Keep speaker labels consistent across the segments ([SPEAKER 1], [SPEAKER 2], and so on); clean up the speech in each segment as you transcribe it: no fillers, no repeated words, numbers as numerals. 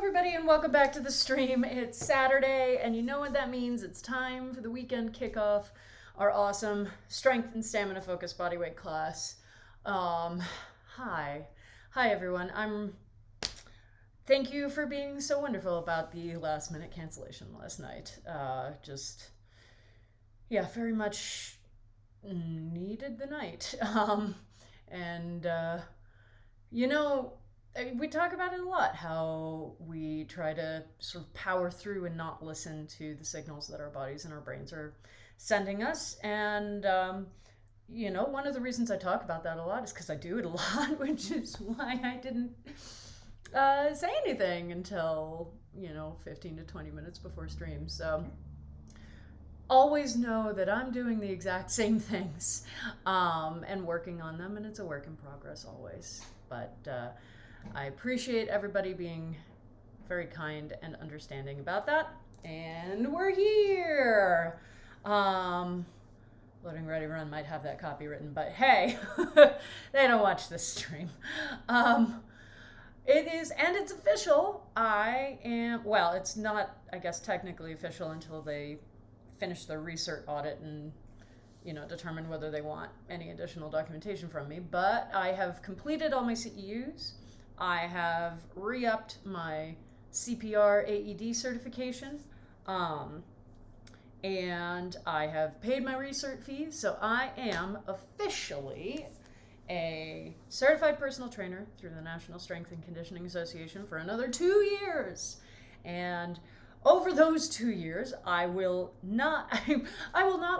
[SPEAKER 1] everybody, and welcome back to the stream. It's Saturday, and you know what that means. It's time for the weekend kickoff, our awesome strength and stamina focused bodyweight class. Hi everyone. Thank you for being so wonderful about the last minute cancellation last night. Very much needed the night. We talk about it a lot, how we try to sort of power through and not listen to the signals that our bodies and our brains are sending us. And, one of the reasons I talk about that a lot is because I do it a lot, which is why I didn't say anything until, 15 to 20 minutes before stream. So always know that I'm doing the exact same things and working on them, and it's a work in progress always. But I appreciate everybody being very kind and understanding about that. And we're here. Loading Ready Run might have that copy written, but hey, they don't watch this stream. It is, and it's official. It's not, I guess, technically official until they finish their research audit and determine whether they want any additional documentation from me. But I have completed all my CEUs. I have re-upped my CPR AED certification, and I have paid my research fees, so I am officially a certified personal trainer through the National Strength and Conditioning Association for another 2 years. And over those 2 years, I will not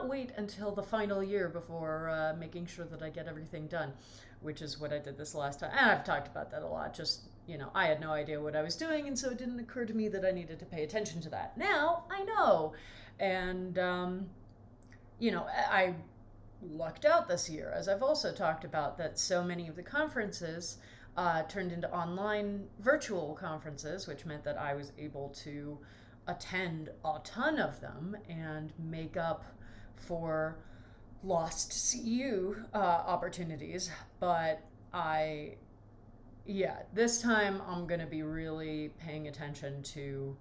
[SPEAKER 1] wait until the final year before making sure that I get everything done, which is what I did this last time. And I've talked about that a lot. Just, I had no idea what I was doing, and so it didn't occur to me that I needed to pay attention to that. Now I know. And, I lucked out this year, as I've also talked about, that so many of the conferences turned into online virtual conferences, which meant that I was able to attend a ton of them and make up for lost CEU opportunities. But this time I'm going to be really paying attention to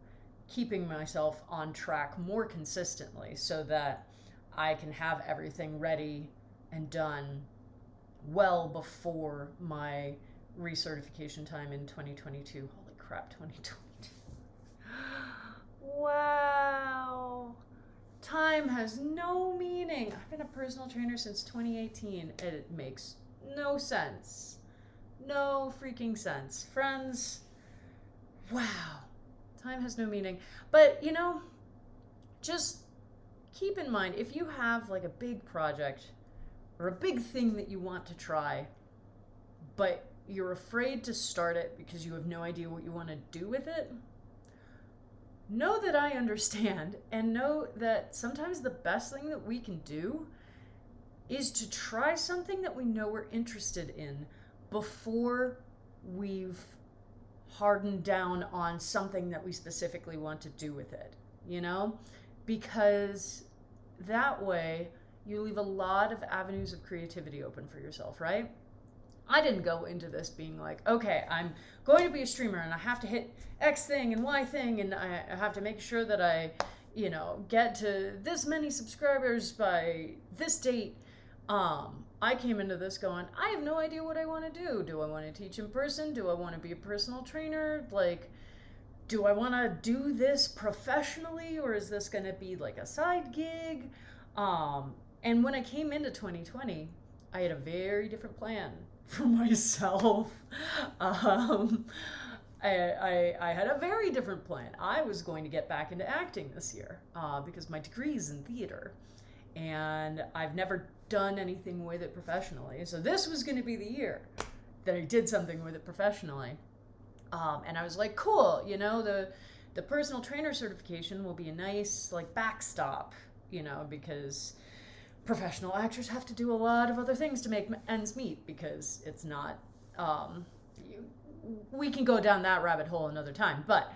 [SPEAKER 1] keeping myself on track more consistently so that I can have everything ready and done well before my recertification time in 2022. Holy crap, 2022. Wow. Time has no meaning. I've been a personal trainer since 2018, and it makes no sense. No freaking sense. Friends, wow. Time has no meaning. But, just keep in mind, if you have like a big project or a big thing that you want to try, but you're afraid to start it because you have no idea what you want to do with it, know that I understand, and know that sometimes the best thing that we can do is to try something that we know we're interested in before we've hardened down on something that we specifically want to do with it, because that way you leave a lot of avenues of creativity open for yourself, right? I didn't go into this being like, okay, I'm going to be a streamer and I have to hit X thing and Y thing and I have to make sure that I, get to this many subscribers by this date. I came into this going, I have no idea what I want to do. Do I want to teach in person? Do I want to be a personal trainer? Do I want to do this professionally, or is this going to be like a side gig? And when I came into 2020, I had a very different plan for myself. I had a very different plan. I was going to get back into acting this year because my degree's in theater, and I've never done anything with it professionally. So this was going to be the year that I did something with it professionally. And I was like, cool, the personal trainer certification will be a nice backstop, because professional actors have to do a lot of other things to make ends meet, because it's not, we can go down that rabbit hole another time. But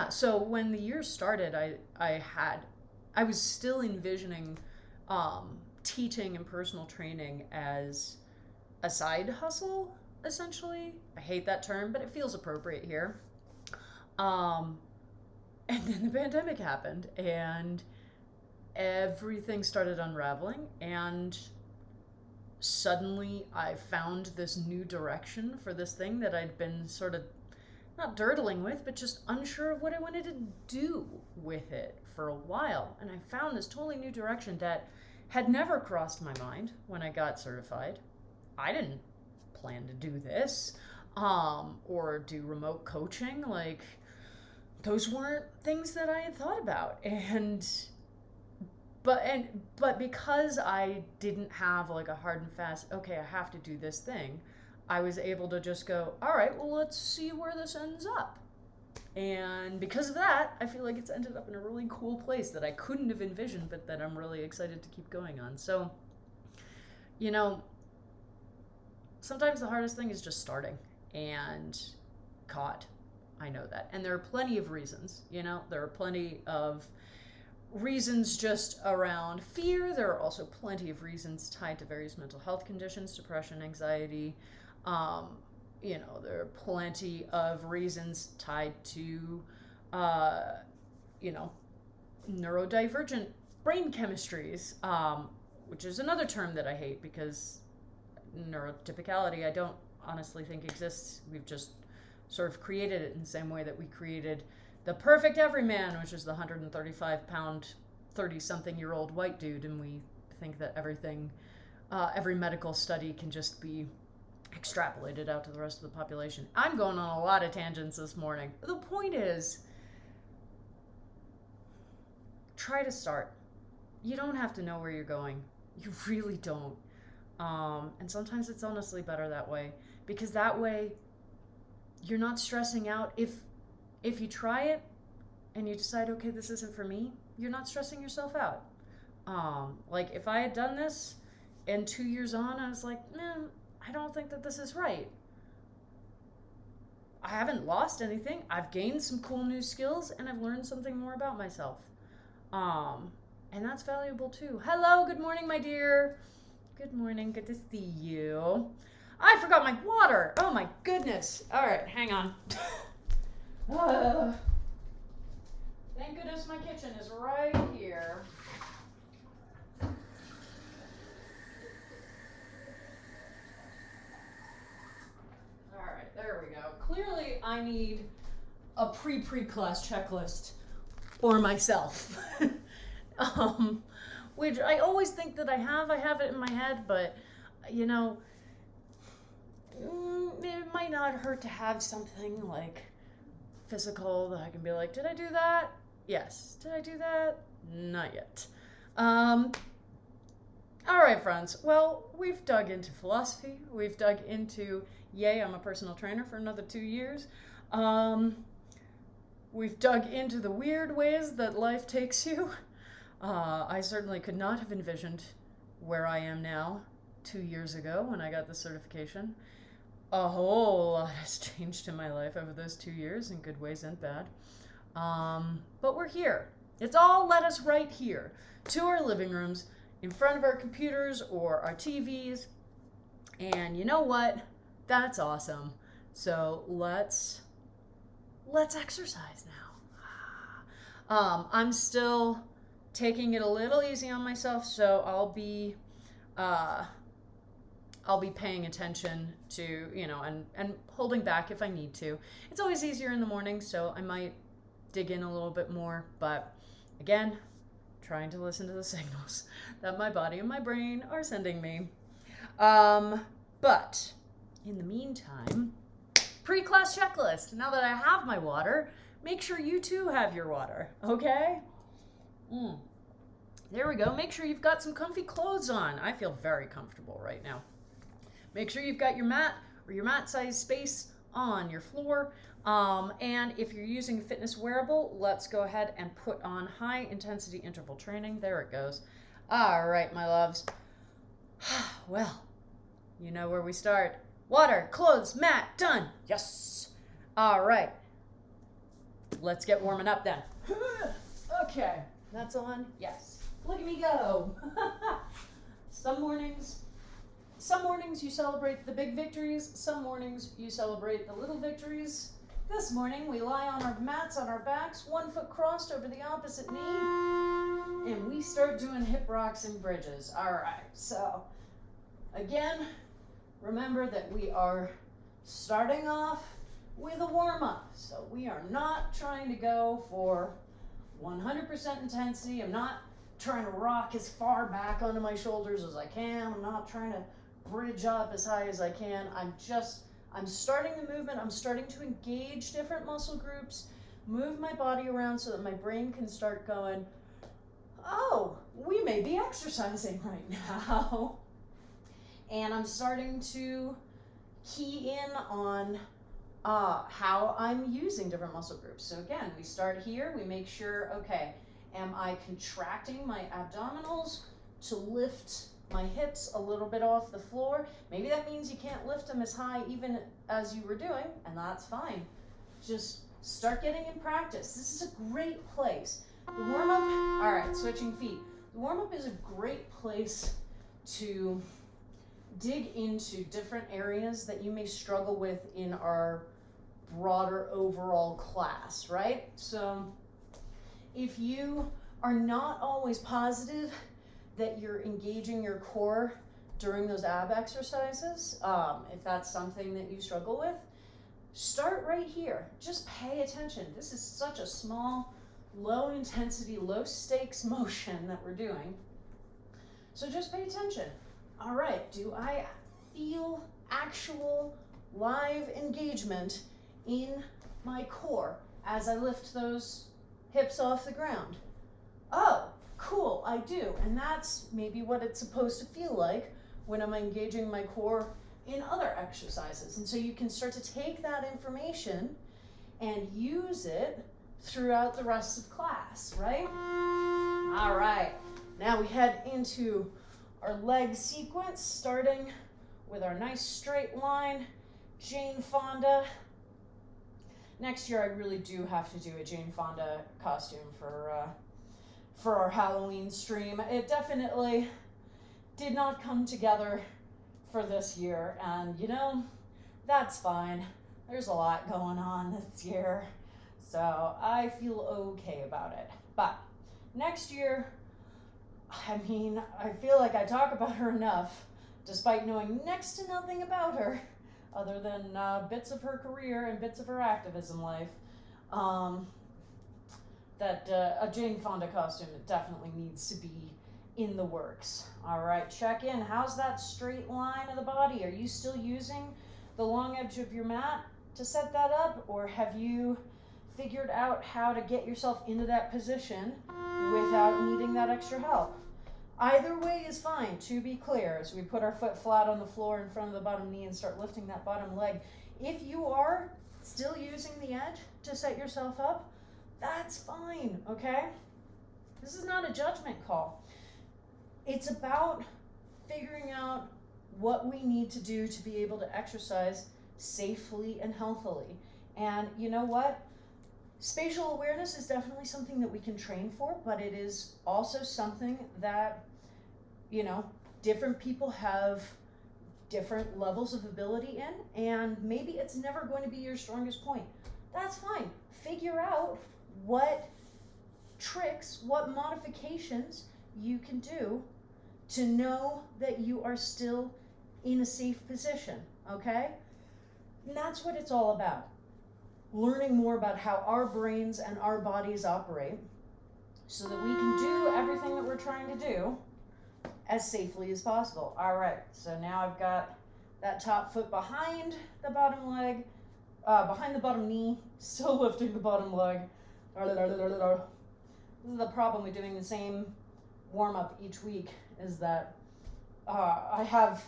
[SPEAKER 1] so when the year started, I was still envisioning teaching and personal training as a side hustle, essentially. I hate that term, but it feels appropriate here. And then the pandemic happened, and everything started unraveling, and suddenly I found this new direction for this thing that I'd been sort of not dirtling with, but just unsure of what I wanted to do with it for a while. And I found this totally new direction that had never crossed my mind when I got certified. I didn't plan to do this, or do remote coaching. Like, those weren't things that I had thought about. But because I didn't have like a hard and fast, okay, I have to do this thing, I was able to just go, all right, well, let's see where this ends up. And because of that, I feel like it's ended up in a really cool place that I couldn't have envisioned, but that I'm really excited to keep going on. So, sometimes the hardest thing is just starting. And God, I know that. And there are plenty of reasons, there are plenty of reasons just around fear. There are also plenty of reasons tied to various mental health conditions, depression, anxiety. There are plenty of reasons tied to, neurodivergent brain chemistries, which is another term that I hate because neurotypicality I don't honestly think exists. We've just sort of created it in the same way that we created the perfect everyman, which is the 135-pound, 30-something-year-old white dude, and we think that everything, every medical study can just be extrapolated out to the rest of the population. I'm going on a lot of tangents this morning. The point is, try to start. You don't have to know where you're going. You really don't. And sometimes it's honestly better that way, because that way you're not stressing out. If you try it and you decide, okay, this isn't for me, you're not stressing yourself out. Like, if I had done this and 2 years on, I was like, man, I don't think that this is right. I haven't lost anything. I've gained some cool new skills, and I've learned something more about myself. And that's valuable too. Hello, good morning, my dear. Good morning, good to see you. I forgot my water. Oh my goodness. All right, hang on. Thank goodness my kitchen is right here. All right, there we go. Clearly, I need a pre-class checklist for myself. Which I always think that I have it in my head, but it might not hurt to have something like physical that I can be like, did I do that? Yes. Did I do that? Not yet. All right, friends. Well, we've dug into philosophy. We've dug into, yay, I'm a personal trainer for another 2 years. We've dug into the weird ways that life takes you. I certainly could not have envisioned where I am now 2 years ago when I got the certification. A whole lot has changed in my life over those 2 years, in good ways and bad. But we're here. It's all led us right here to our living rooms, in front of our computers or our TVs. And you know what? That's awesome. So let's exercise now. I'm still taking it a little easy on myself, so I'll be paying attention to, and holding back if I need to. It's always easier in the morning, so I might dig in a little bit more, but again, trying to listen to the signals that my body and my brain are sending me. But in the meantime, pre-class checklist. Now that I have my water, make sure you too have your water, okay? There we go. Make sure you've got some comfy clothes on. I feel very comfortable right now. Make sure you've got your mat or your mat-sized space on your floor. And if you're using a fitness wearable, let's go ahead and put on high-intensity interval training. There it goes. All right, my loves. Well, you know where we start. Water, clothes, mat, done. Yes. All right. Let's get warming up then. Okay. That's on? Yes. Look at me go. Some mornings Some mornings you celebrate the big victories, some mornings you celebrate the little victories. This morning we lie on our mats on our backs, 1 foot crossed over the opposite knee, and we start doing hip rocks and bridges. All right, so again, remember that we are starting off with a warm-up. So we are not trying to go for 100% intensity. I'm not trying to rock as far back onto my shoulders as I can. I'm not trying to bridge up as high as I can. I'm starting the movement. I'm starting to engage different muscle groups, move my body around so that my brain can start going, oh, we may be exercising right now. And I'm starting to key in on how I'm using different muscle groups. So again, we start here, we make sure, okay, am I contracting my abdominals to lift my hips a little bit off the floor? Maybe that means you can't lift them as high even as you were doing, and that's fine. Just start getting in practice. This is a great place. The warm-up, all right, switching feet. The warm-up is a great place to dig into different areas that you may struggle with in our broader overall class, right? So if you are not always positive that you're engaging your core during those ab exercises, if that's something that you struggle with, start right here. Just pay attention. This is such a small, low intensity, low stakes motion that we're doing. So just pay attention. All right, do I feel actual live engagement in my core as I lift those hips off the ground? Oh, cool, I do. And that's maybe what it's supposed to feel like when I'm engaging my core in other exercises. And so you can start to take that information and use it throughout the rest of class, right? All right, now we head into our leg sequence, starting with our nice straight line, Jane Fonda. Next year, I really do have to do a Jane Fonda costume for our Halloween stream. It definitely did not come together for this year, and you know, that's fine. There's a lot going on this year, so I feel okay about it. But next year, I mean, I feel like I talk about her enough, despite knowing next to nothing about her, other than bits of her career and bits of her activism life, that a Jane Fonda costume definitely needs to be in the works. All right, check in. How's that straight line of the body? Are you still using the long edge of your mat to set that up, or have you figured out how to get yourself into that position without needing that extra help? Either way is fine, to be clear, as we put our foot flat on the floor in front of the bottom knee and start lifting that bottom leg. If you are still using the edge to set yourself up, that's fine, okay? This is not a judgment call. It's about figuring out what we need to do to be able to exercise safely and healthily. And you know what? Spatial awareness is definitely something that we can train for, but it is also something that, you know, different people have different levels of ability in, and maybe it's never going to be your strongest point. That's fine. Figure out what tricks, what modifications you can do to know that you are still in a safe position, okay? And that's what it's all about. Learning more about how our brains and our bodies operate so that we can do everything that we're trying to do as safely as possible. All right, so now I've got that top foot behind the bottom leg, behind the bottom knee, still lifting the bottom leg. This is the problem with doing the same warm-up each week, is that I have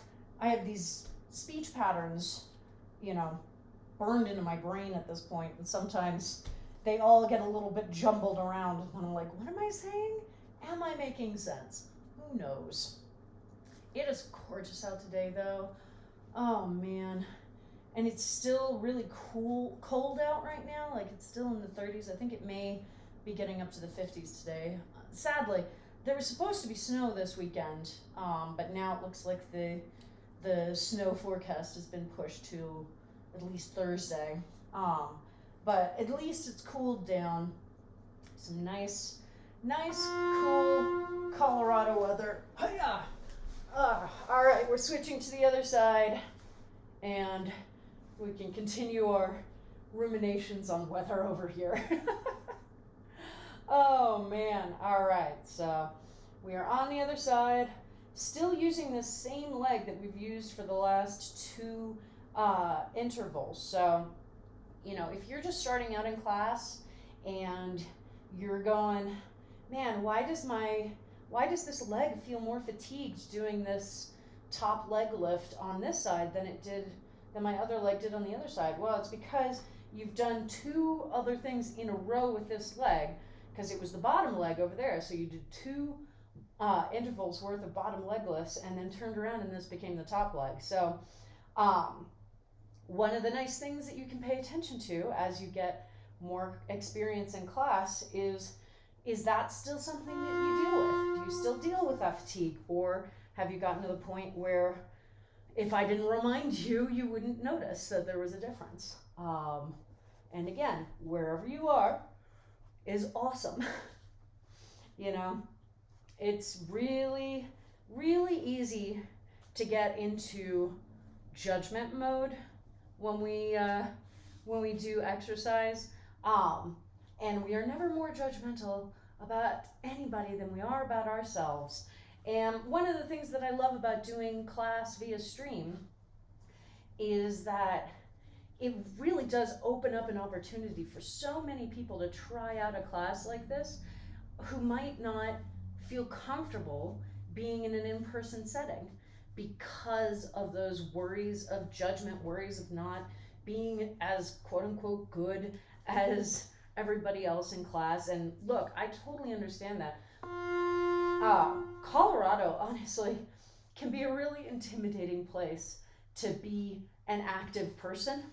[SPEAKER 1] these speech patterns, you know, burned into my brain at this point, and sometimes they all get a little bit jumbled around, and I'm like, what am I saying? Am I making sense? Who knows? It is gorgeous out today, though. Oh man. And it's still really cold out right now. Like, it's still in the 30s. I think it may be getting up to the 50s today. Sadly, there was supposed to be snow this weekend, but now it looks like the the snow forecast has been pushed to at least Thursday. But at least it's cooled down. Some nice, cool Colorado weather. Hiya! All right, we're switching to the other side, and we can continue our ruminations on weather over here. Oh man, all right, so we are on the other side, still using this same leg that we've used for the last two intervals. So, you know, if you're just starting out in class and you're going, man, why does this leg feel more fatigued doing this top leg lift on this side than my other leg did on the other side? Well, it's because you've done two other things in a row with this leg, because it was the bottom leg over there. So you did two intervals worth of bottom leg lifts and then turned around and this became the top leg. So one of the nice things that you can pay attention to as you get more experience in class is that still something that you deal with? Do you still deal with that fatigue? Or have you gotten to the point where if I didn't remind you, you wouldn't notice that there was a difference? And again, wherever you are is awesome. You know, it's really, really easy to get into judgment mode when we do exercise. And we are never more judgmental about anybody than we are about ourselves. And one of the things that I love about doing class via stream is that it really does open up an opportunity for so many people to try out a class like this who might not feel comfortable being in an in-person setting because of those worries of judgment, worries of not being as quote-unquote good as everybody else in class. And look, I totally understand that. Colorado, honestly, can be a really intimidating place to be an active person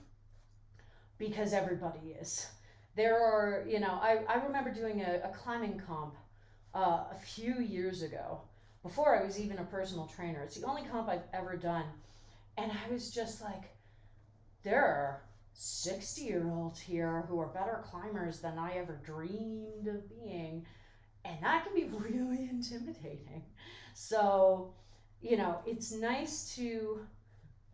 [SPEAKER 1] because everybody is. There are, you know, I remember doing a climbing comp a few years ago, before I was even a personal trainer. It's the only comp I've ever done. And I was just like, there are 60-year-olds here who are better climbers than I ever dreamed of being. And that can be really intimidating. So, you know, it's nice to,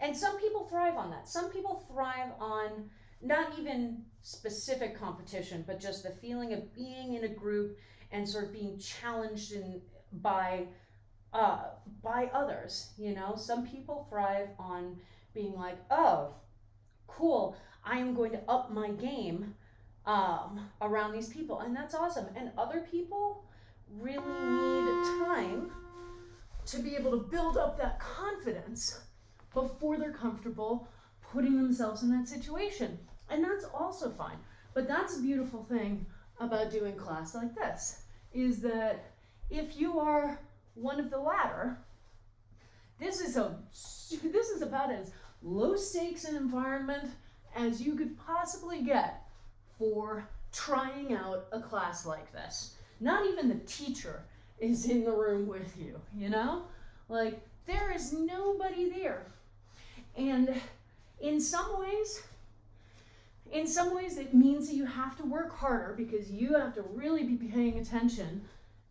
[SPEAKER 1] and some people thrive on that. Some people thrive on not even specific competition, but just the feeling of being in a group and sort of being challenged by others. You know, some people thrive on being like, oh, cool, I am going to up my game around these people, and that's awesome. And other people really need time to be able to build up that confidence before they're comfortable putting themselves in that situation, and that's also fine. But that's a beautiful thing about doing class like this, is that if you are one of the latter, this is about as low stakes an environment as you could possibly get for trying out a class like this. Not even the teacher is in the room with you, you know? Like, there is nobody there. And in some ways it means that you have to work harder, because you have to really be paying attention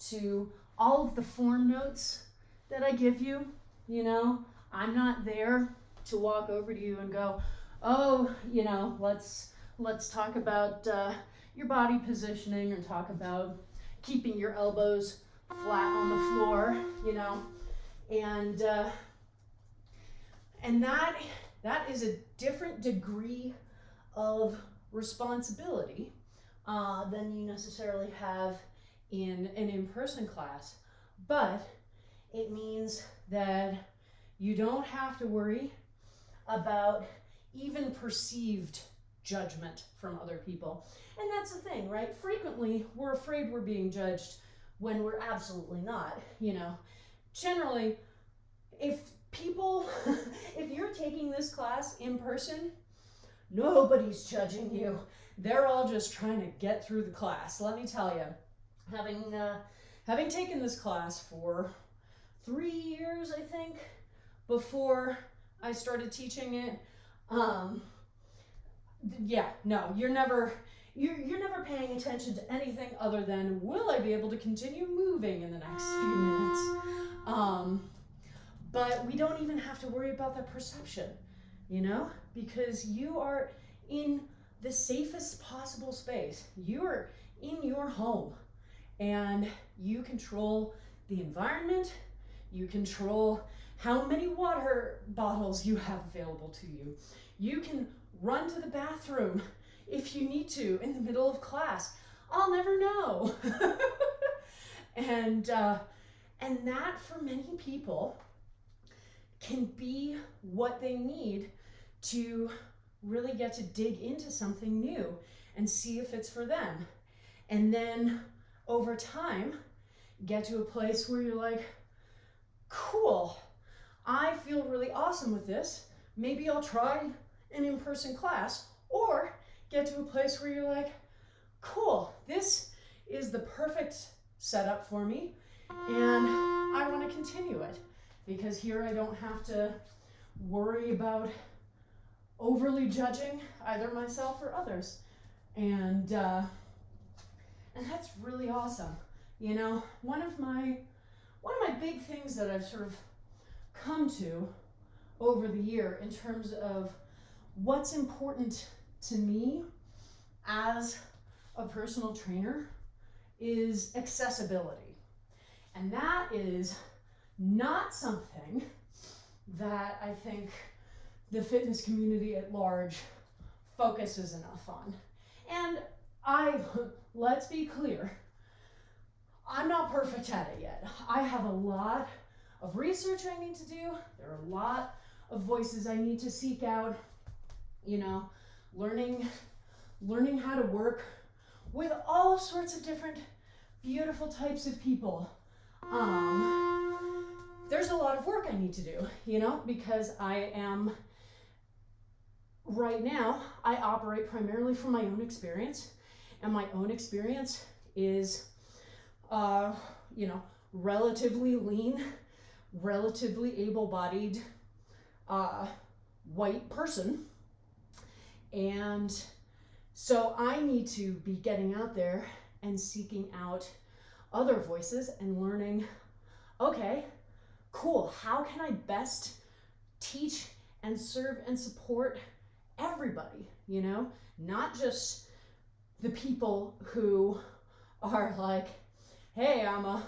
[SPEAKER 1] to all of the form notes that I give you. You know, I'm not there to walk over to you and go, oh, you know, let's talk about your body positioning, or talk about keeping your elbows flat on the floor, you know, and that is a different degree of responsibility than you necessarily have in an in-person class. But it means that you don't have to worry about even perceived judgment from other people. And that's the thing, right? Frequently, we're afraid we're being judged when we're absolutely not. You know, generally, if you're taking this class in person, nobody's judging you. They're all just trying to get through the class. Let me tell you, having taken this class for 3 years, I think, before I started teaching it. Yeah, no, you're never paying attention to anything other than, will I be able to continue moving in the next few minutes? But we don't even have to worry about that perception, because you are in the safest possible space. You're in your home, and you control the environment. You control how many water bottles you have available to you. You can run to the bathroom if you need to in the middle of class. I'll never know. And that, for many people, can be what they need to really get to dig into something new and see if it's for them. And then over time, get to a place where you're like, cool, I feel really awesome with this. Maybe I'll try an in-person class. Or get to a place where you're like, cool, this is the perfect setup for me, and I want to continue it, because here I don't have to worry about overly judging either myself or others. And that's really awesome. One of my big things that I've sort of come to over the year in terms of what's important to me as a personal trainer is accessibility. And that is not something that I think the fitness community at large focuses enough on. And let's be clear, I'm not perfect at it yet. I have a lot of research I need to do. There are a lot of voices I need to seek out, learning how to work with all sorts of different beautiful types of people. There's a lot of work I need to do, because right now, I operate primarily from my own experience, and my own experience is, relatively lean, relatively able-bodied, white person. And so I need to be getting out there and seeking out other voices and learning, okay, cool, how can I best teach and serve and support everybody, not just the people who are like, hey, I'm a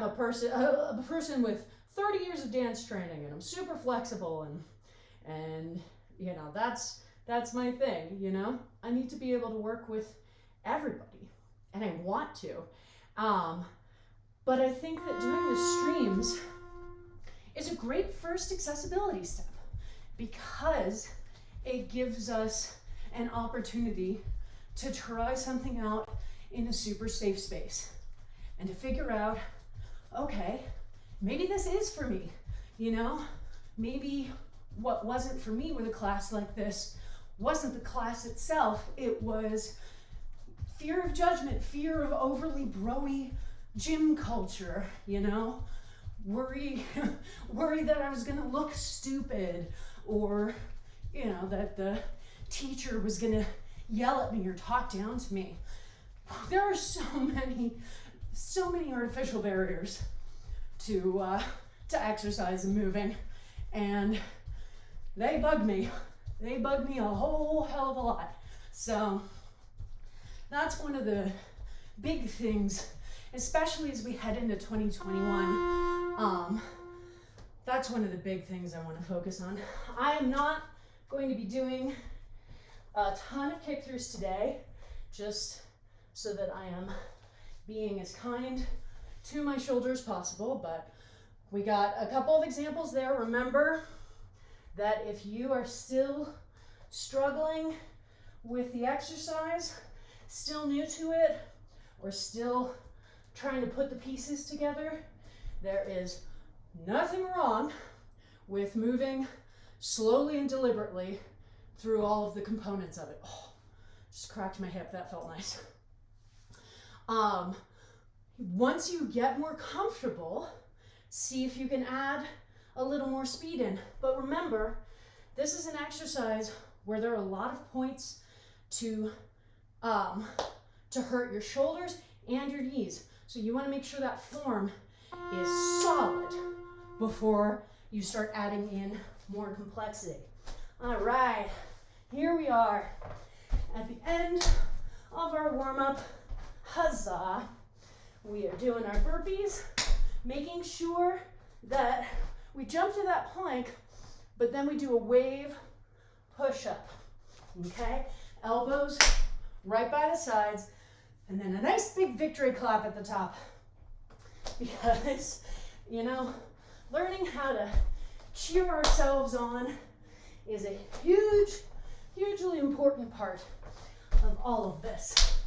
[SPEAKER 1] person with 30 years of dance training, and I'm super flexible, and that's my thing, I need to be able to work with everybody, and I want to. But I think that doing the streams is a great first accessibility step, because it gives us an opportunity to try something out in a super safe space and to figure out, okay, maybe this is for me, maybe what wasn't for me with a class like this wasn't the class itself, it was fear of judgment, fear of overly broy gym culture, worry that I was gonna look stupid, or that the teacher was gonna yell at me or talk down to me. There are so many artificial barriers to exercise and moving, and they bug me. They bug me a whole hell of a lot. So that's one of the big things, especially as we head into 2021. That's one of the big things I want to focus on. I am not going to be doing a ton of kick-throughs today, just so that I am being as kind to my shoulder as possible, but we got a couple of examples there. Remember that if you are still struggling with the exercise, still new to it, or still trying to put the pieces together, there is nothing wrong with moving slowly and deliberately through all of the components of it. Oh, just cracked my hip, that felt nice. Once you get more comfortable, see if you can add a little more speed in. But remember, this is an exercise where there are a lot of points to hurt your shoulders and your knees. So you want to make sure that form is solid before you start adding in more complexity. All right, here we are at the end of our warm-up. Huzzah! We are doing our burpees, making sure that we jump to that plank, but then we do a wave push-up, okay? Elbows right by the sides, and then a nice big victory clap at the top. Because, you know, learning how to cheer ourselves on is a hugely important part of all of this.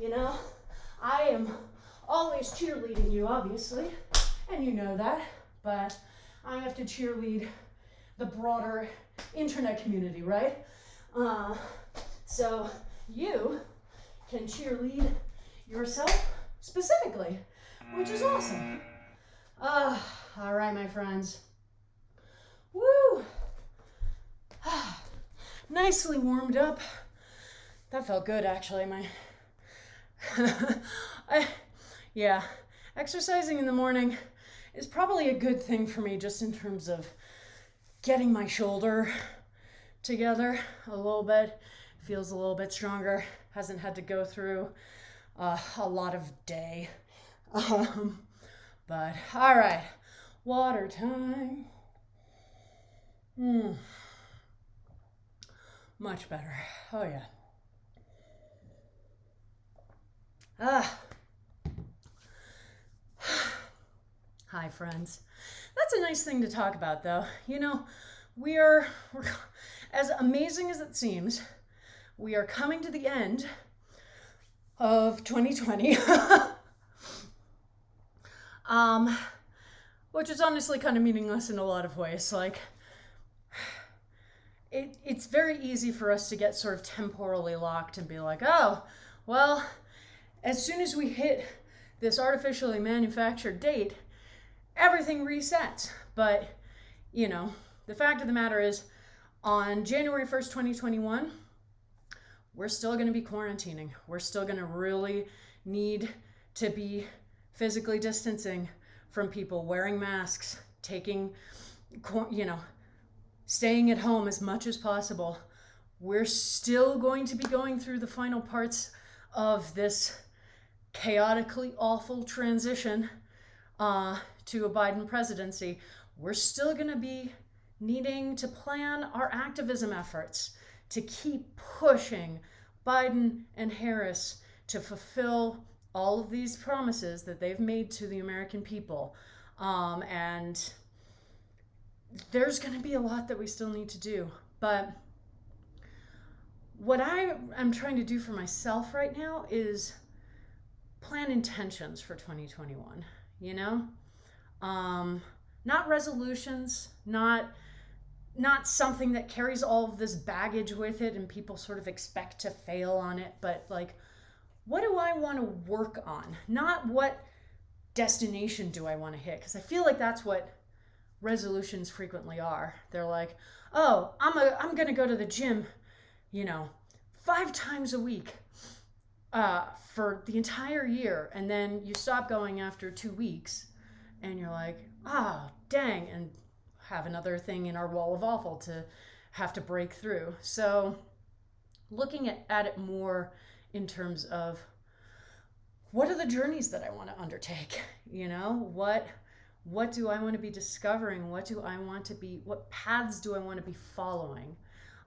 [SPEAKER 1] You know, I am always cheerleading you, obviously, and you know that, but I have to cheerlead the broader internet community, right? So you can cheerlead yourself specifically, which is awesome. All right, my friends. Woo! Nicely warmed up. That felt good, actually. Yeah, exercising in the morning is probably a good thing for me, just in terms of getting my shoulder together a little bit. Feels a little bit stronger. Hasn't had to go through a lot of day. But all right, water time. Much better. Oh yeah. Hi, friends. That's a nice thing to talk about, though. You know, we're as amazing as it seems, we are coming to the end of 2020. Which is honestly kind of meaningless in a lot of ways. Like, it's very easy for us to get sort of temporally locked and be like, oh, well, as soon as we hit this artificially manufactured date, everything resets. But, you know, the fact of the matter is, on January 1st, 2021, we're still going to be quarantining. We're still going to really need to be physically distancing from people, wearing masks, taking, you know, staying at home as much as possible. We're still going to be going through the final parts of this chaotically awful transition to a Biden presidency. We're still going to be needing to plan our activism efforts to keep pushing Biden and Harris to fulfill all of these promises that they've made to the American people. And there's going to be a lot that we still need to do. But what I'm trying to do for myself right now is plan intentions for 2021, you know? Not resolutions, not something that carries all of this baggage with it and people sort of expect to fail on it, but like, what do I want to work on? Not what destination do I want to hit? Because I feel like that's what resolutions frequently are. They're like, oh, I'm going to go to the gym, you know, 5 times a week for the entire year. And then you stop going after 2 weeks and you're like, dang, and have another thing in our wall of awful to have to break through. So looking at it more in terms of what are the journeys that I want to undertake? You know, what do I want to be discovering? What paths do I want to be following?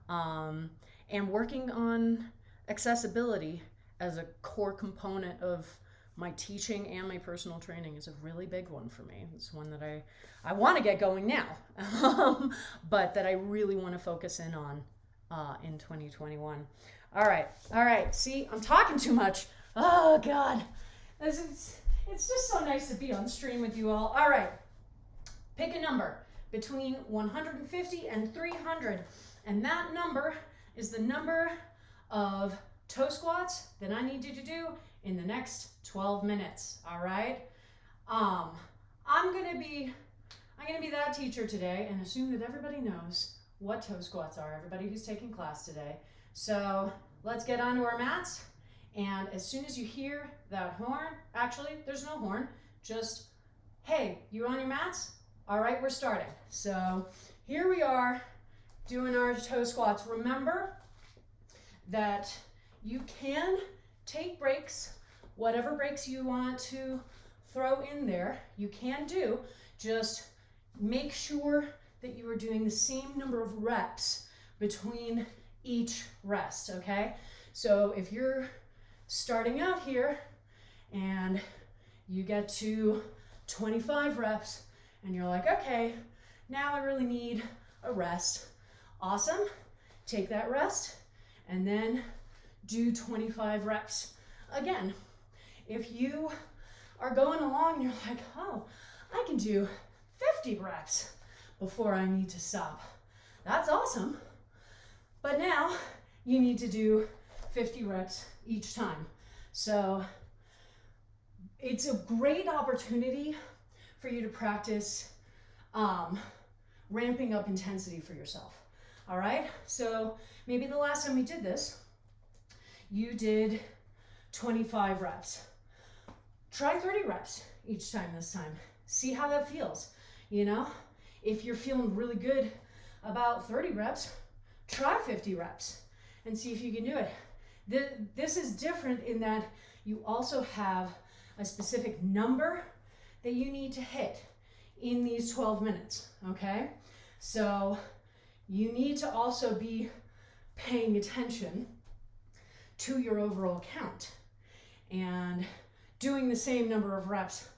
[SPEAKER 1] And working on accessibility as a core component of my teaching and my personal training is a really big one for me. It's one that I want to get going now, but that I really want to focus in on in 2021. All right. See, I'm talking too much. Oh, God. It's just so nice to be on stream with you all. All right. Pick a number between 150 and 300. And that number is the number of toe squats that I need you to do in the next 12 minutes. All right. I'm going to be going to be that teacher today and assume that everybody knows what toe squats are, everybody who's taking class today. So let's get onto our mats. And as soon as you hear that horn, actually, there's no horn, just, hey, you on your mats? All right, we're starting. So here we are doing our toe squats. Remember that you can take breaks, whatever breaks you want to throw in there, you can do. Just make sure that you are doing the same number of reps between each rest, okay? So if you're starting out here and you get to 25 reps and you're like, okay, now I really need a rest. Awesome. Take that rest and then do 25 reps again. If you are going along and you're like, oh, I can do 50 reps before I need to stop. That's awesome. But now you need to do 50 reps each time. So it's a great opportunity for you to practice ramping up intensity for yourself. All right, so maybe the last time we did this, you did 25 reps. Try 30 reps each time this time. See how that feels. You know, if you're feeling really good about 30 reps, try 50 reps and see if you can do it. This is different in that you also have a specific number that you need to hit in these 12 minutes, okay? So you need to also be paying attention to your overall count. And doing the same number of reps,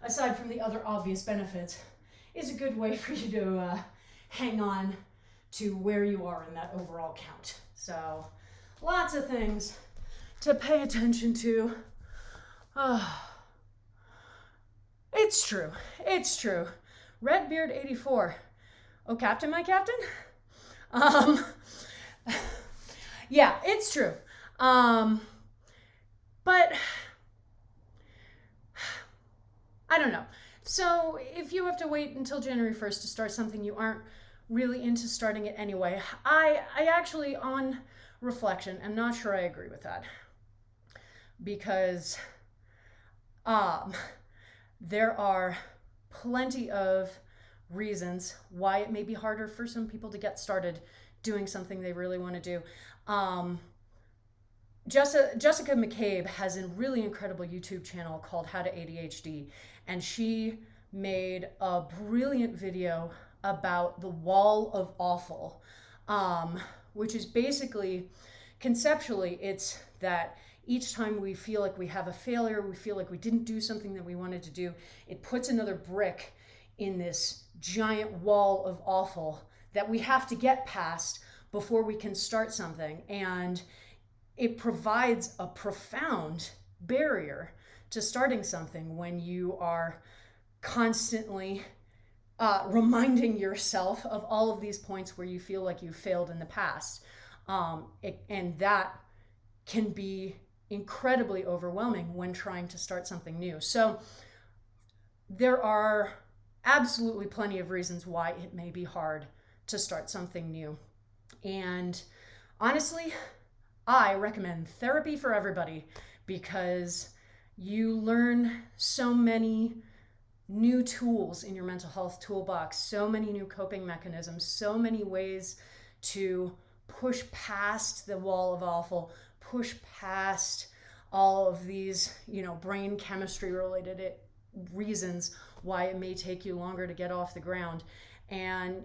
[SPEAKER 1] aside from the other obvious benefits, is a good way for you to hang on to where you are in that overall count. So lots of things to pay attention to. It's true. It's true. Redbeard84. Oh, Captain, my Captain? Yeah, it's true. But I don't know. So if you have to wait until January 1st to start something you aren't really into starting it anyway, I actually, on reflection, am not sure I agree with that. Because there are plenty of reasons why it may be harder for some people to get started doing something they really want to do. Jessica McCabe has a really incredible YouTube channel called How to ADHD, and she made a brilliant video about the wall of awful, which is basically, conceptually, it's that each time we feel like we have a failure, we feel like we didn't do something that we wanted to do, it puts another brick in this giant wall of awful that we have to get past before we can start something. And it provides a profound barrier to starting something when you are constantly reminding yourself of all of these points where you feel like you failed in the past. And that can be incredibly overwhelming when trying to start something new. So there are absolutely plenty of reasons why it may be hard to start something new. And honestly, I recommend therapy for everybody because you learn so many new tools in your mental health toolbox, so many new coping mechanisms, so many ways to push past the wall of awful, push past all of these, brain chemistry related reasons why it may take you longer to get off the ground. And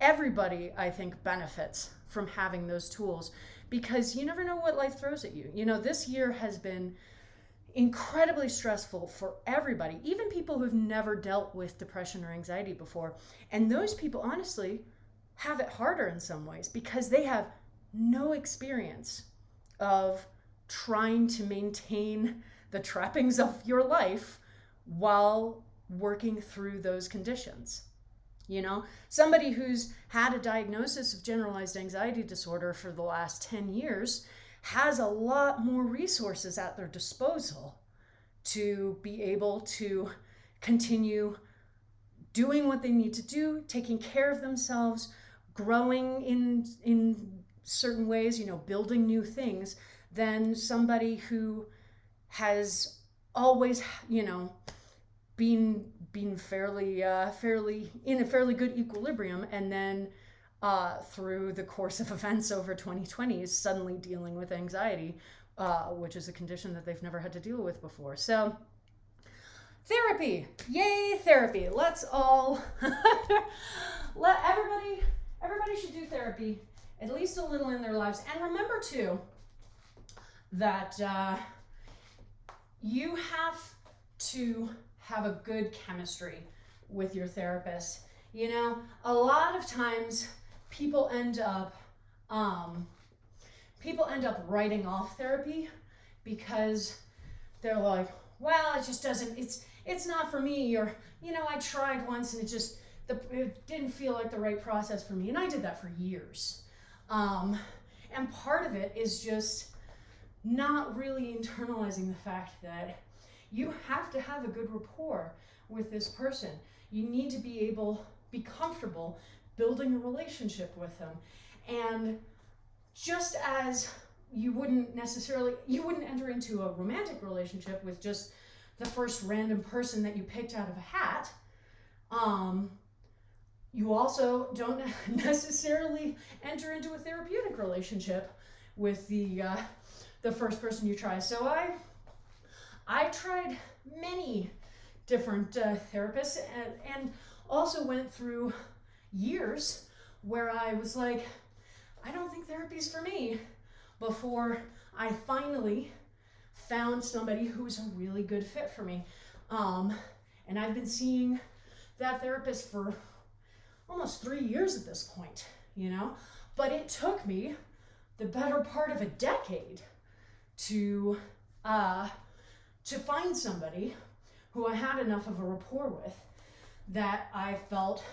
[SPEAKER 1] everybody, I think, benefits from having those tools because you never know what life throws at you. This year has been incredibly stressful for everybody, even people who've never dealt with depression or anxiety before. And those people, honestly, have it harder in some ways because they have no experience of trying to maintain the trappings of your life while working through those conditions. Somebody who's had a diagnosis of generalized anxiety disorder for the last 10 years has a lot more resources at their disposal to be able to continue doing what they need to do, taking care of themselves, growing in certain ways, you know, building new things, than somebody who has always, you know, been fairly in a fairly good equilibrium, and then through the course of events over 2020 is suddenly dealing with anxiety, which is a condition that they've never had to deal with before. So therapy, yay therapy. Let's all let everybody should do therapy at least a little in their lives. And remember too that you have to have a good chemistry with your therapist. You know, a lot of times people end up writing off therapy because they're like, well, it just doesn't, it's not for me, or, you know, I tried once and it didn't feel like the right process for me. And I did that for years. And part of it is just not really internalizing the fact that you have to have a good rapport with this person. You need to be comfortable building a relationship with them. And just as you wouldn't enter into a romantic relationship with just the first random person that you picked out of a hat, you also don't necessarily enter into a therapeutic relationship with the first person you try. So I tried many different therapists, and also went through years where I was like, I don't think therapy's for me, before I finally found somebody who was a really good fit for me. And I've been seeing that therapist for almost 3 years at this point, you know, but it took me the better part of a decade to find somebody who I had enough of a rapport with that I felt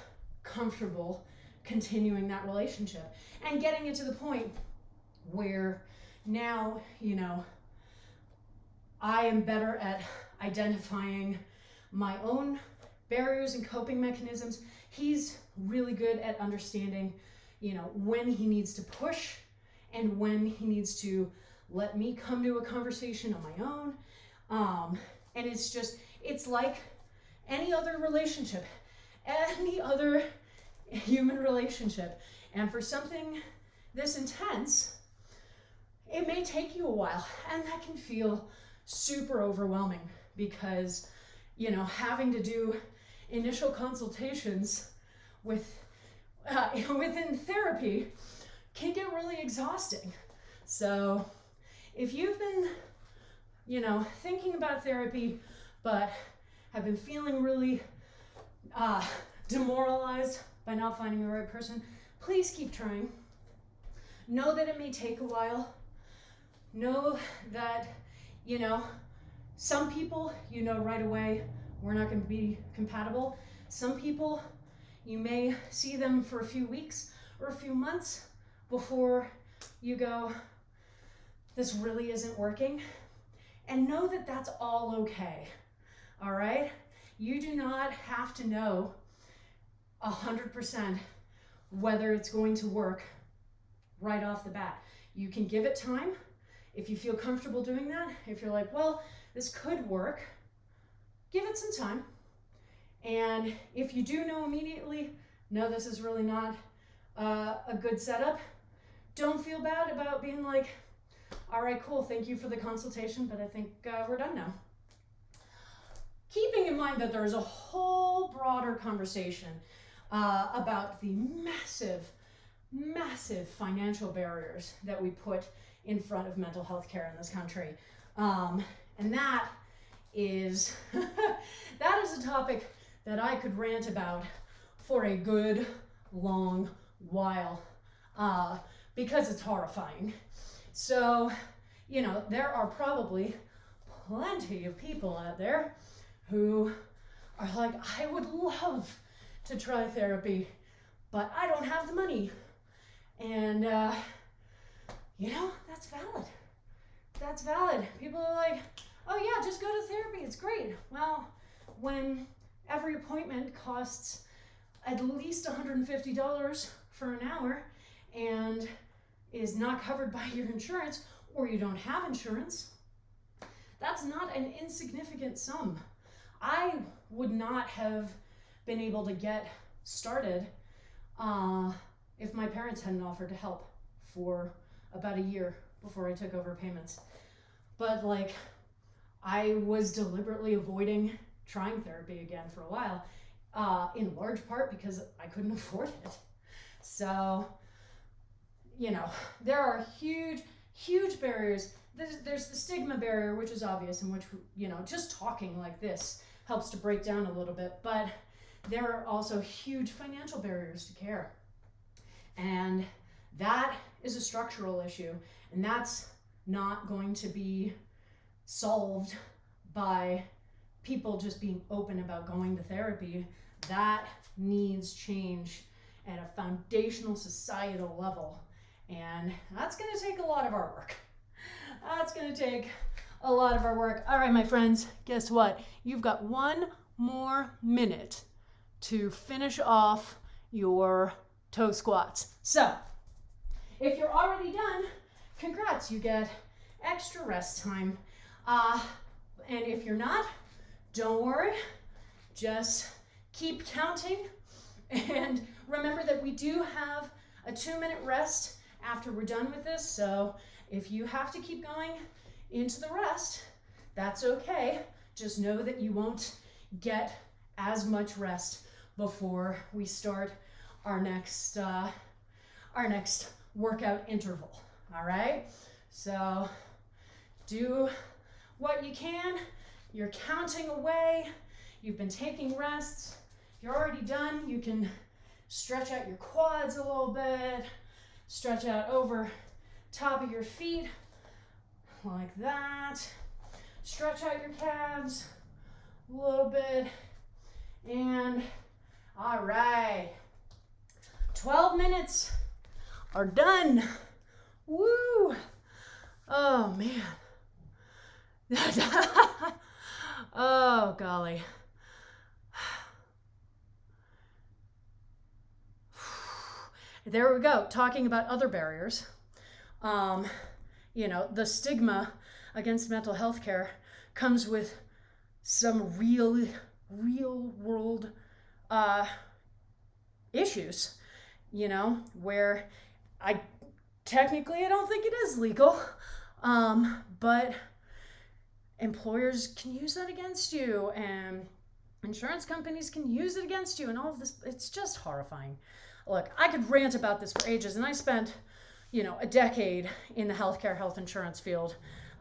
[SPEAKER 1] comfortable continuing that relationship and getting it to the point where now, you know, I am better at identifying my own barriers and coping mechanisms. He's really good at understanding, you know, when he needs to push and when he needs to let me come to a conversation on my own. And it's like any other relationship, any other human relationship. And for something this intense, it may take you a while, and that can feel super overwhelming because, you know, having to do initial consultations within therapy can get really exhausting. So if you've been, you know, thinking about therapy but have been feeling really demoralized by not finding the right person, please keep trying. Know that it may take a while. Know that, you know, some people, you know right away, we're not going to be compatible. Some people, you may see them for a few weeks or a few months before you go, this really isn't working. And know that that's all okay. All right? You do not have to know 100% whether it's going to work right off the bat. You can give it time. If you feel comfortable doing that, if you're like, well, this could work, give it some time. And if you do know immediately, no, this is really not a good setup, don't feel bad about being like, all right, cool, thank you for the consultation, but I think we're done now. Keeping in mind that there's a whole broader conversation about the massive financial barriers that we put in front of mental health care in this country. And that is a topic that I could rant about for a good long while because it's horrifying. So, you know, there are probably plenty of people out there who are like, I would love to try therapy, but I don't have the money. And, you know, that's valid. That's valid. People are like, oh yeah, just go to therapy, it's great. Well, when every appointment costs at least $150 for an hour and is not covered by your insurance, or you don't have insurance, that's not an insignificant sum. I would not have been able to get started if my parents hadn't offered to help for about a year before I took over payments. But like, I was deliberately avoiding trying therapy again for a while, in large part because I couldn't afford it. So, you know, there are huge, huge barriers. There's the stigma barrier, which is obvious, in which, you know, just talking like this helps to break down a little bit. But there are also huge financial barriers to care. And that is a structural issue. And that's not going to be solved by people just being open about going to therapy. That needs change at a foundational societal level. And that's going to take a lot of our work. That's going to take a lot of our work. All right, my friends, guess what? You've got 1 more minute to finish off your toe squats. So, if you're already done, congrats, you get extra rest time. And if you're not, don't worry, just keep counting. And remember that we do have a 2-minute rest after we're done with this. So if you have to keep going into the rest, that's okay. Just know that you won't get as much rest before we start our next workout interval. All right? So do what you can. You're counting away. You've been taking rests. If you're already done, you can stretch out your quads a little bit. Stretch out over top of your feet like that. Stretch out your calves a little bit. And all right, 12 minutes are done. Woo! Oh man. Oh golly. There we go, talking about other barriers. You know, the stigma against mental health care comes with some real world issues, you know, where I don't think it is legal, but employers can use that against you, and insurance companies can use it against you, and all of this. It's just horrifying. Look, I could rant about this for ages, and I spent, you know, a decade in the health insurance field,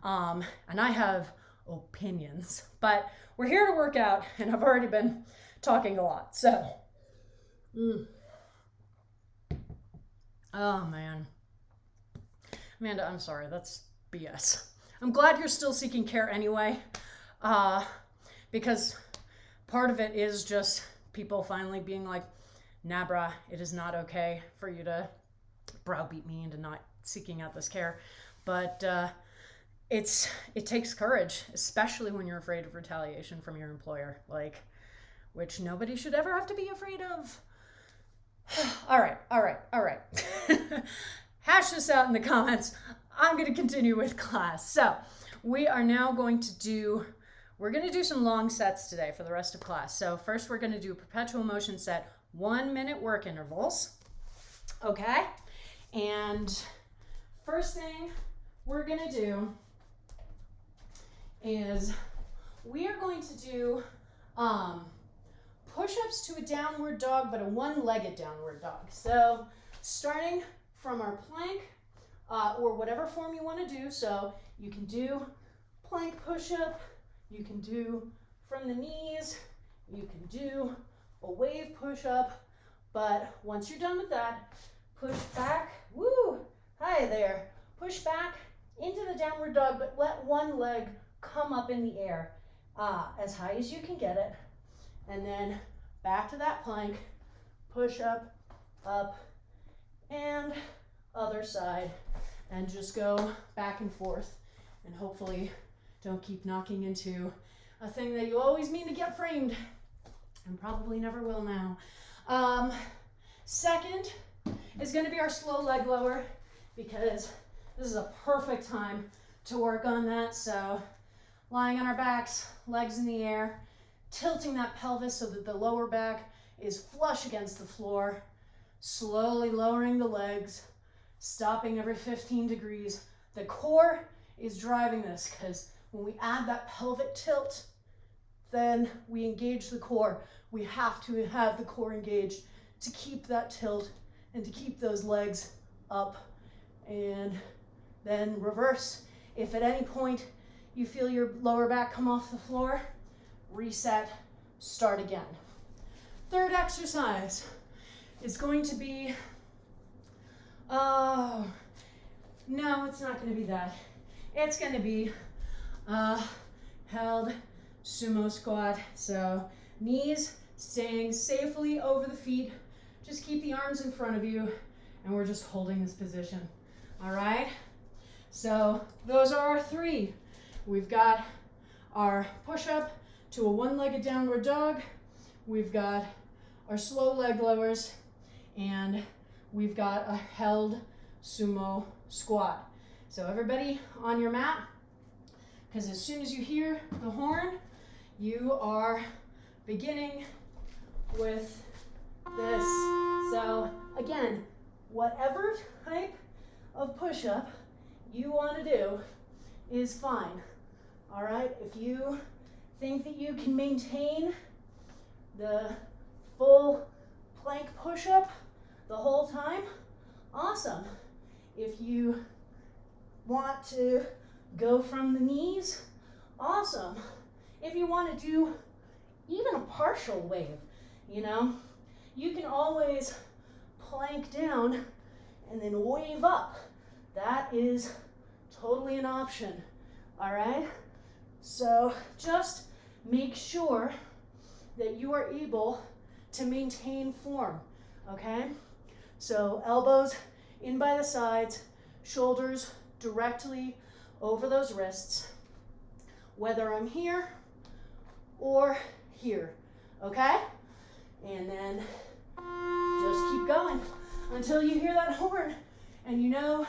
[SPEAKER 1] and I have opinions, but we're here to work out, and I've already been talking a lot, so. Oh man. Amanda, I'm sorry, that's BS. I'm glad you're still seeking care anyway, because part of it is just people finally being like, nah, brah, it is not okay for you to browbeat me into not seeking out this care. But it takes courage, especially when you're afraid of retaliation from your employer, like, which nobody should ever have to be afraid of. All right. Hash this out in the comments. I'm going to continue with class. So we are now going to do some long sets today for the rest of class. So first we're going to do a perpetual motion set, 1-minute work intervals. Okay? And first thing we're going to do is we are going to do push-ups to a downward dog, but a one-legged downward dog. So starting from our plank, or whatever form you want to do. So you can do plank push-up, you can do from the knees, you can do a wave push-up, but once you're done with that, push back, woo, hi there, push back into the downward dog, but let one leg come up in the air, as high as you can get it, and then back to that plank, push up, and other side, and just go back and forth, and hopefully don't keep knocking into a thing that you always mean to get framed. and probably never will now. Second is going to be our slow leg lower, because this is a perfect time to work on that. So lying on our backs, legs in the air, tilting that pelvis so that the lower back is flush against the floor, slowly lowering the legs, stopping every 15 degrees. The core is driving this, because when we add that pelvic tilt, then we engage the core. We have to have the core engaged to keep that tilt and to keep those legs up. And then reverse. If at any point you feel your lower back come off the floor, reset, start again. Third exercise is going to be, oh, no, it's not going to be that. It's going to be held sumo squat. So knees staying safely over the feet. Just keep the arms in front of you, and we're just holding this position. All right? So those are our three. We've got our push-up to a one-legged downward dog. We've got our slow leg lowers, and we've got a held sumo squat. So everybody on your mat, because as soon as you hear the horn, you are beginning with this. So again, whatever type of push-up you want to do is fine. All right, if you think that you can maintain the full plank push-up the whole time, awesome. If you want to go from the knees, awesome. If you want to do even a partial wave, you know, you can always plank down and then wave up. That is totally an option, all right? So just make sure that you are able to maintain form, okay? So elbows in by the sides, shoulders directly over those wrists, whether I'm here or here, okay? And then just keep going until you hear that horn and you know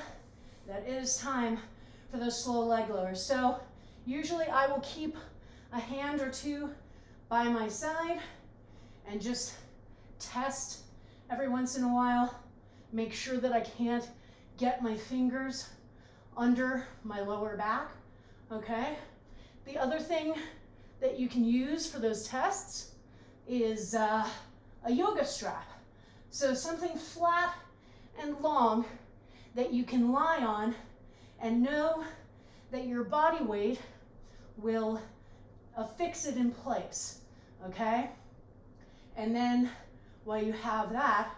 [SPEAKER 1] that it is time for those slow leg lowers. So usually I will keep a hand or two by my side and just test every once in a while, make sure that I can't get my fingers under my lower back, okay? The other thing that you can use for those tests is a yoga strap. So something flat and long that you can lie on and know that your body weight will affix it in place, okay? And then while you have that,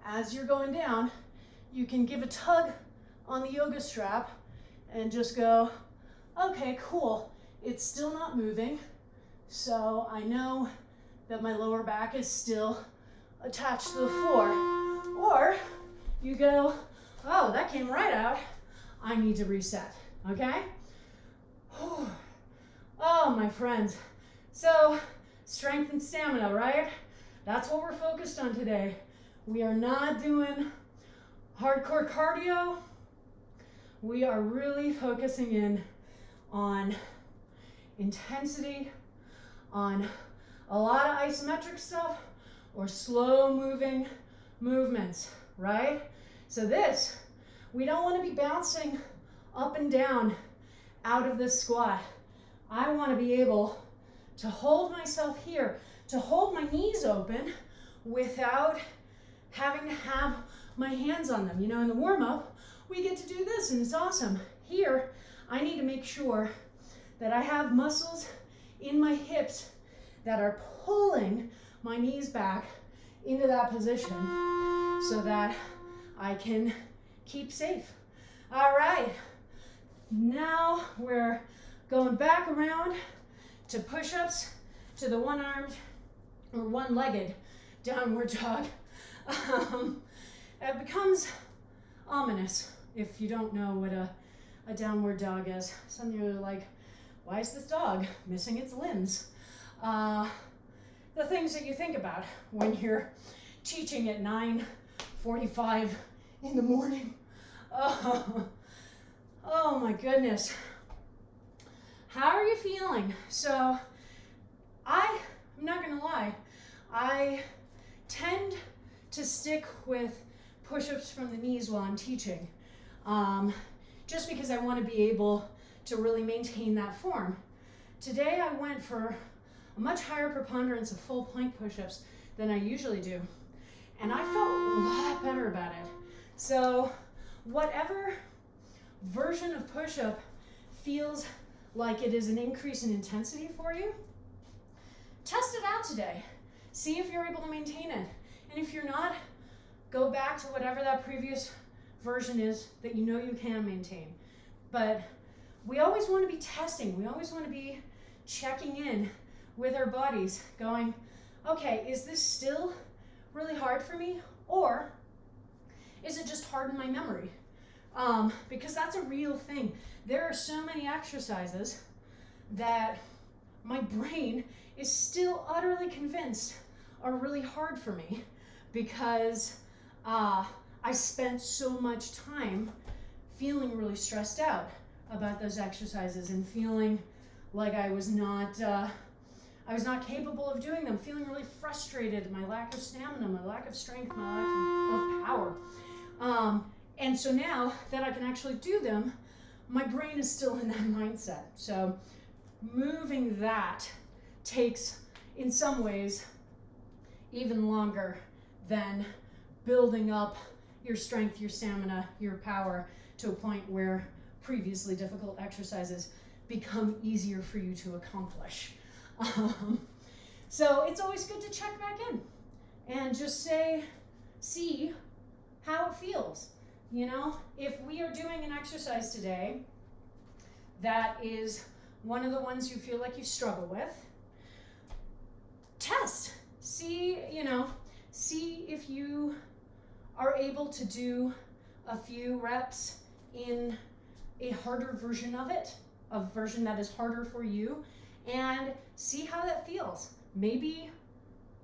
[SPEAKER 1] as you're going down, you can give a tug on the yoga strap and just go, okay, cool. It's still not moving, so I know that my lower back is still attached to the floor. Or you go, oh, that came right out. I need to reset, okay? Oh, my friends. So, strength and stamina, right? That's what we're focused on today. We are not doing hardcore cardio. We are really focusing in on intensity, on a lot of isometric stuff or slow moving movements, right? So this, we don't want to be bouncing up and down out of this squat. I want to be able to hold myself here, to hold my knees open without having to have my hands on them. You know, in the warm-up, we get to do this and it's awesome. Here, I need to make sure that I have muscles in my hips that are pulling my knees back into that position so that I can keep safe. All right, now we're going back around to push-ups to the one-armed or one-legged downward dog. It becomes ominous if you don't know what a downward dog is. Some of you are like, why is this dog missing its limbs? the things that you think about when you're teaching at 9:45 in the morning. Oh my goodness. How are you feeling? So I'm not gonna lie, I tend to stick with push-ups from the knees while I'm teaching, just because I want to be able to really maintain that form. Today I went for a much higher preponderance of full plank push-ups than I usually do, and I felt a lot better about it. So whatever version of push-up feels like it is an increase in intensity for you, test it out today. See if you're able to maintain it. And if you're not, go back to whatever that previous version is that you know you can maintain. But we always want to be testing. We always want to be checking in with our bodies, going, okay, is this still really hard for me? Or is it just hard in my memory? Because that's a real thing. There are so many exercises that my brain is still utterly convinced are really hard for me because I spent so much time feeling really stressed out about those exercises and feeling like I was not capable of doing them, feeling really frustrated, my lack of stamina, my lack of strength, my lack of power. And so now that I can actually do them, my brain is still in that mindset. So moving that takes, in some ways, even longer than building up your strength, your stamina, your power to a point where previously difficult exercises become easier for you to accomplish. So it's always good to check back in and just see how it feels. You know, if we are doing an exercise today that is one of the ones you feel like you struggle with, test. See if you are able to do a few reps in a harder version of it, a version that is harder for you, and see how that feels. Maybe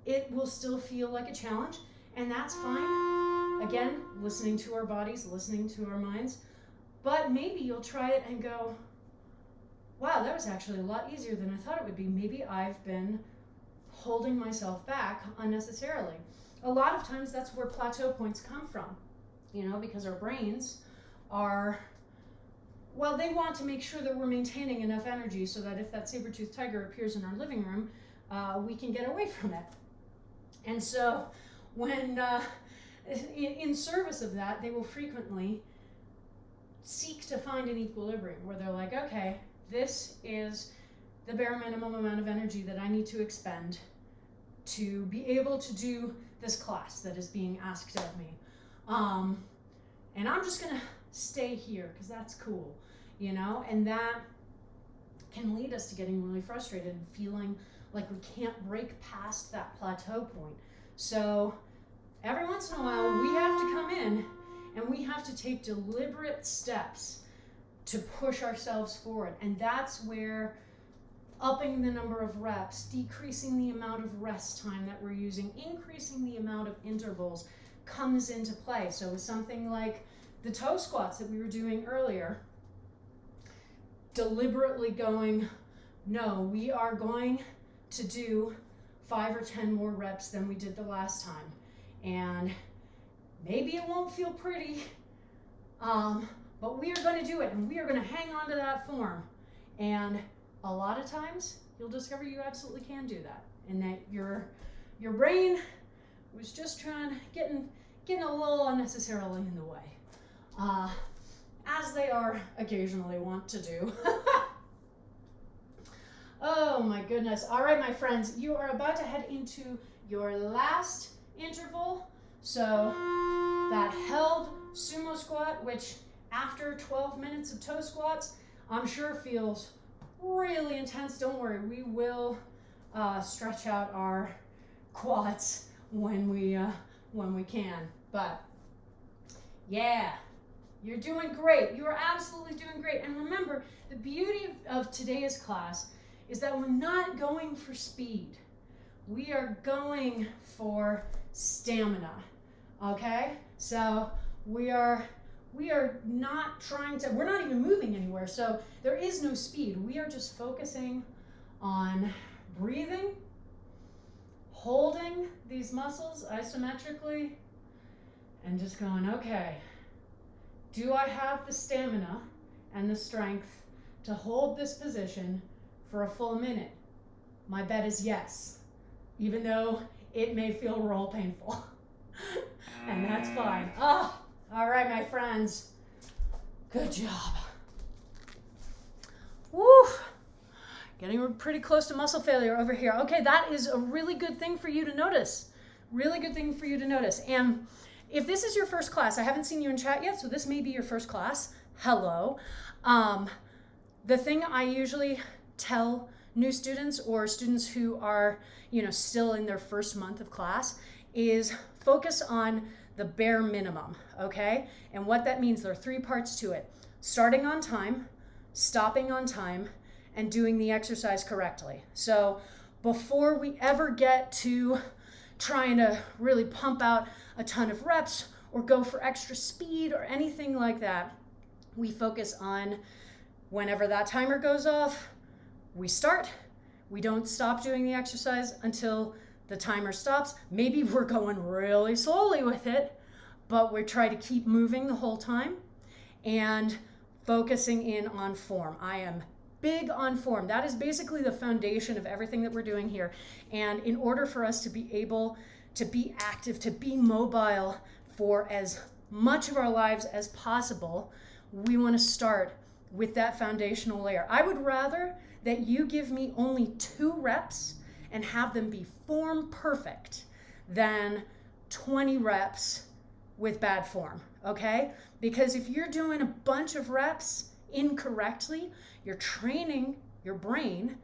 [SPEAKER 1] it will still feel like a challenge, and that's fine. Again, listening to our bodies, listening to our minds, but maybe you'll try it and go, wow, that was actually a lot easier than I thought it would be. Maybe I've been holding myself back unnecessarily. A lot of times that's where plateau points come from, because our brains are, well, they want to make sure that we're maintaining enough energy so that if that saber-toothed tiger appears in our living room, we can get away from it. And so when, in service of that, they will frequently seek to find an equilibrium where they're like, okay, this is the bare minimum amount of energy that I need to expend to be able to do this class that is being asked of me. And I'm just gonna stay here because that's cool, and that can lead us to getting really frustrated and feeling like we can't break past that plateau point. So every once in a while, we have to come in and we have to take deliberate steps to push ourselves forward. And that's where upping the number of reps, decreasing the amount of rest time that we're using, increasing the amount of intervals comes into play. So with something like the toe squats that we were doing earlier, deliberately going, no, we are going to do 5 or 10 more reps than we did the last time. And maybe it won't feel pretty, but we are going to do it, and we are going to hang on to that form. And a lot of times, you'll discover you absolutely can do that, and that your brain was just getting a little unnecessarily in the way, as they are occasionally want to do. Oh my goodness. All right, my friends, you are about to head into your last interval. So that held sumo squat, which after 12 minutes of toe squats, I'm sure feels really intense. Don't worry, we will stretch out our quads when we can. But yeah, you're doing great. You are absolutely doing great. And remember, the beauty of today's class is that we're not going for speed. we are going for stamina, okay? So we are not trying to, we're not even moving anywhere, so there is no speed. We are just focusing on breathing, holding these muscles isometrically, and just going, okay, do I have the stamina and the strength to hold this position for a full minute? My bet is yes, even though it may feel real painful. And that's fine. Oh, all right, my friends. Good job. Woo! Getting pretty close to muscle failure over here. Okay, that is a really good thing for you to notice. Really good thing for you to notice. And if this is your first class, I haven't seen you in chat yet, so this may be your first class. Hello. The thing I usually tell new students or students who are, still in their first month of class is focus on the bare minimum, okay? And what that means, there are 3 parts to it. Starting on time, stopping on time, and doing the exercise correctly. So before we ever get to trying to really pump out a ton of reps or go for extra speed or anything like that, we focus on whenever that timer goes off, we start. We don't stop doing the exercise until the timer stops. Maybe we're going really slowly with it, but we try to keep moving the whole time and focusing in on form. I am big on form. That is basically the foundation of everything that we're doing here. And in order for us to be able to be active, to be mobile for as much of our lives as possible, we want to start with that foundational layer. I would rather that you give me only 2 reps and have them be form perfect than 20 reps with bad form, okay? Because if you're doing a bunch of reps incorrectly, you're training your brain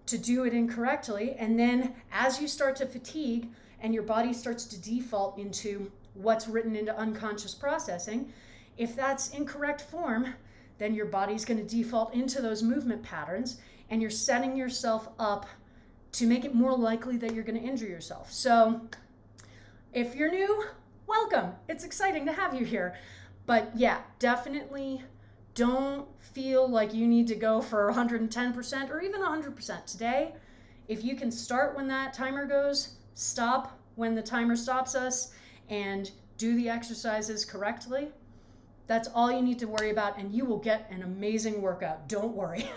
[SPEAKER 1] to do it incorrectly, and then as you start to fatigue and your body starts to default into what's written into unconscious processing, if that's incorrect form, then your body's going to default into those movement patterns, and you're setting yourself up to make it more likely that you're going to injure yourself. So if you're new, welcome. It's exciting to have you here. But yeah, definitely don't feel like you need to go for 110% or even 100% today. If you can start when that timer goes, stop when the timer stops us, and do the exercises correctly, that's all you need to worry about, and you will get an amazing workout. Don't worry.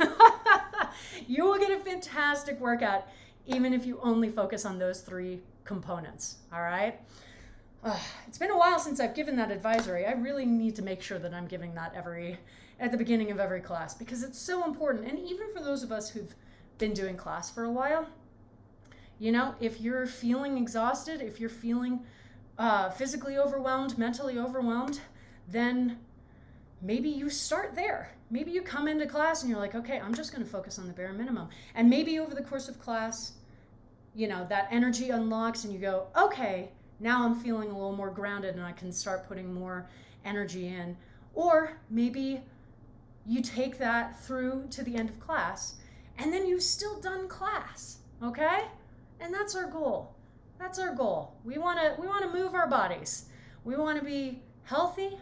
[SPEAKER 1] You will get a fantastic workout even if you only focus on those 3 components, all right? It's been a while since I've given that advisory. I really need to make sure that I'm giving that at the beginning of every class, because it's so important. And even for those of us who've been doing class for a while, if you're feeling exhausted, if you're feeling physically overwhelmed, mentally overwhelmed, then maybe you start there. Maybe you come into class and you're like, okay, I'm just going to focus on the bare minimum. And maybe over the course of class, that energy unlocks and you go, okay, now I'm feeling a little more grounded and I can start putting more energy in. Or maybe you take that through to the end of class and then you've still done class, okay? And that's our goal. That's our goal. We want to move our bodies. We want to be healthy,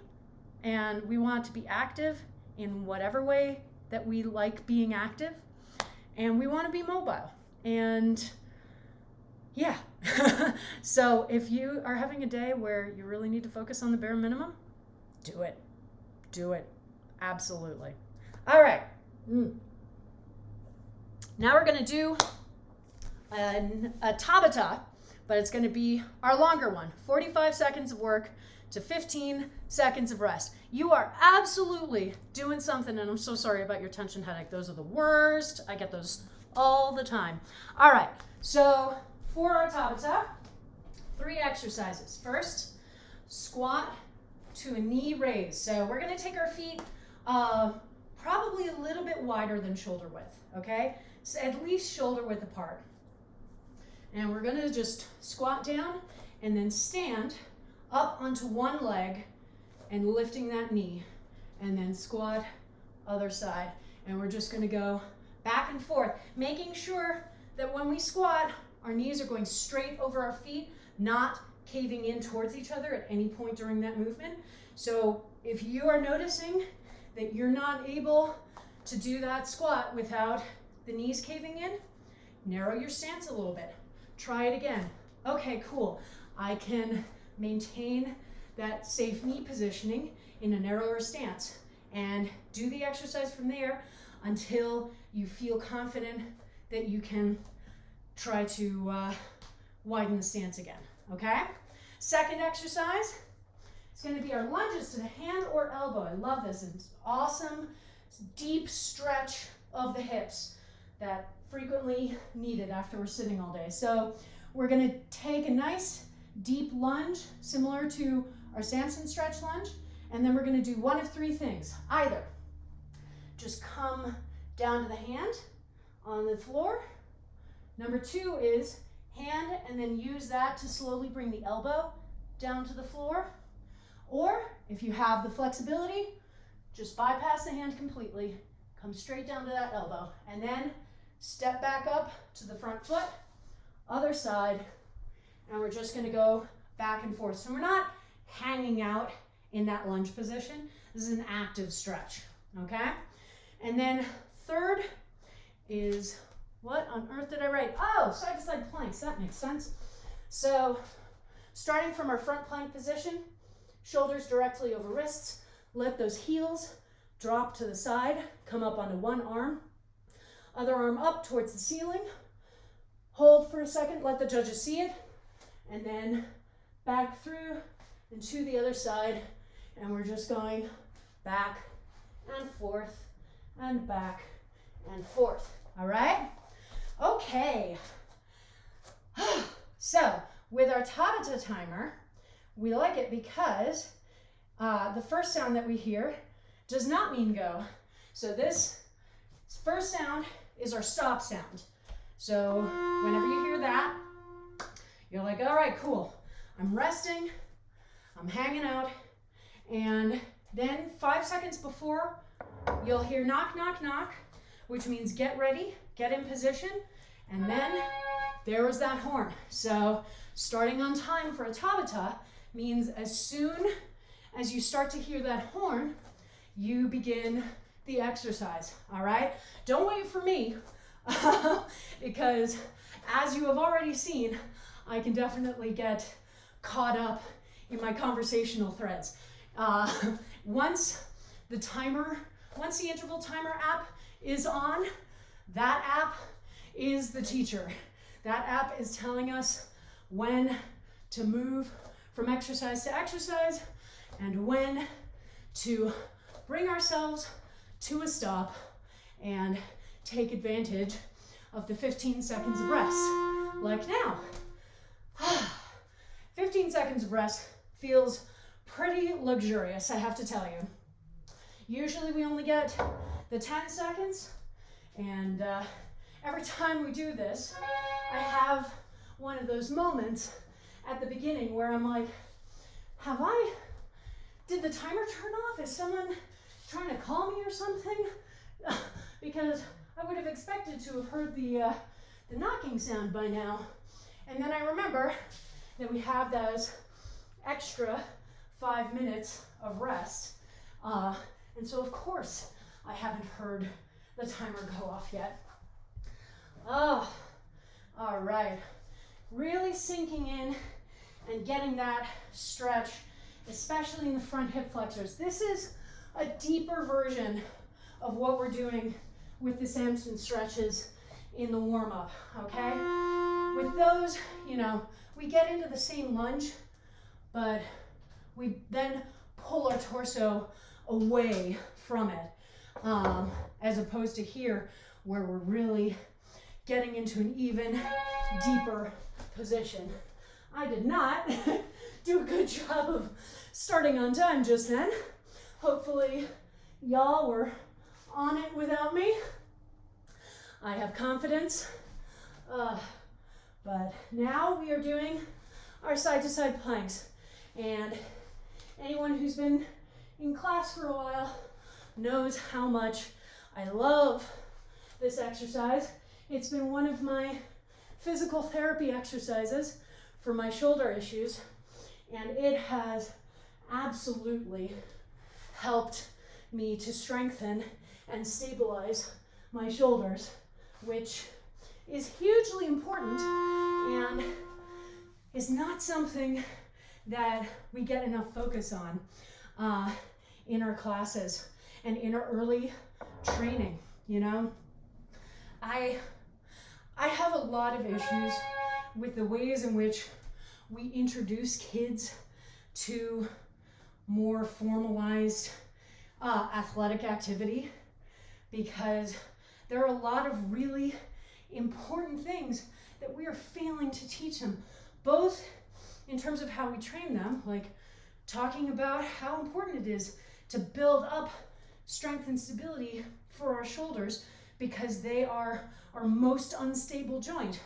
[SPEAKER 1] and we want to be active in whatever way that we like being active, and we want to be mobile. And yeah, so if you are having a day where you really need to focus on the bare minimum, do it. Do it. Absolutely. All right. Now we're going to do a Tabata, but it's going to be our longer one, 45 seconds of work to 15 seconds of rest. You are absolutely doing something, and I'm so sorry about your tension headache. Those are the worst. I get those all the time. All right, so for our Tabata, 3 exercises. First, squat to a knee raise. So we're going to take our feet probably a little bit wider than shoulder width, okay? So at least shoulder width apart. And we're going to just squat down and then stand up onto one leg and lifting that knee, and then squat other side. And we're just going to go back and forth, making sure that when we squat, Our knees are going straight over our feet, not caving in towards each other at any point during that movement. So if you are noticing that you're not able to do that squat without the knees caving in, narrow your stance a little bit. Try it again. Okay, cool. I can maintain that safe knee positioning in a narrower stance, and do the exercise from there until you feel confident that you can try to widen the stance again, okay? Second exercise is going to be our lunges to the hand or elbow. I love this. It's awesome, deep stretch of the hips that frequently needed after we're sitting all day. So we're going to take a nice deep lunge similar to our Samson stretch lunge, and then we're going to do one of three things. Either just come down to the hand on the floor. Number two is hand and then use that to slowly bring the elbow down to the floor. Or if you have the flexibility, just bypass the hand completely, come straight down to that elbow, and then step back up to the front foot, other side, and we're just going to go back and forth. So we're not hanging out in that lunge position. This is an active stretch, okay? And then third is, what on earth did I write? Oh, side to side planks. That makes sense. So starting from our front plank position, shoulders directly over wrists, let those heels drop to the side, come up onto one arm, other arm up towards the ceiling, hold for a second, let the judges see it, and then back through and to the other side, and we're just going back and forth and back and forth. All right? Okay. So with our Tabata timer, we like it because the first sound that we hear does not mean go. So this first sound is our stop sound. So whenever you hear that, you're like, all right, cool. I'm resting, I'm hanging out, and then 5 seconds before, you'll hear knock, knock, knock, which means get ready, get in position, and then there was that horn. So starting on time for a Tabata means as soon as you start to hear that horn, you begin the exercise, all right? Don't wait for me, because as you have already seen, I can definitely get caught up in my conversational threads. Once the interval timer app is on, that app is the teacher. That app is telling us when to move from exercise to exercise and when to bring ourselves to a stop and take advantage of the 15 seconds of rest, like now. 15 seconds of rest feels pretty luxurious, I have to tell you. Usually we only get the 10 seconds, and every time we do this, I have one of those moments at the beginning where I'm like, did the timer turn off? Is someone trying to call me or something? Because I would have expected to have heard the knocking sound by now. And then I remember that we have those extra 5 minutes of rest. And so of course I haven't heard the timer go off yet. Oh, all right. Really sinking in and getting that stretch, especially in the front hip flexors. This is a deeper version of what we're doing with the Samson stretches in the warm-up, okay? With those, we get into the same lunge, but we then pull our torso away from it, as opposed to here, where we're really getting into an even deeper position. I did not do a good job of starting on time just then. Hopefully y'all were on it without me. I have confidence. But now we are doing our side-to-side planks. And anyone who's been in class for a while knows how much I love this exercise. It's been one of my physical therapy exercises for my shoulder issues, and it has absolutely helped me to strengthen and stabilize my shoulders, which is hugely important and is not something that we get enough focus on in our classes and in our early training. You know, I have a lot of issues with the ways in which we introduce kids to more formalized athletic activity, because there are a lot of really important things that we are failing to teach them, both in terms of how we train them, like talking about how important it is to build up strength and stability for our shoulders, because they are our most unstable joint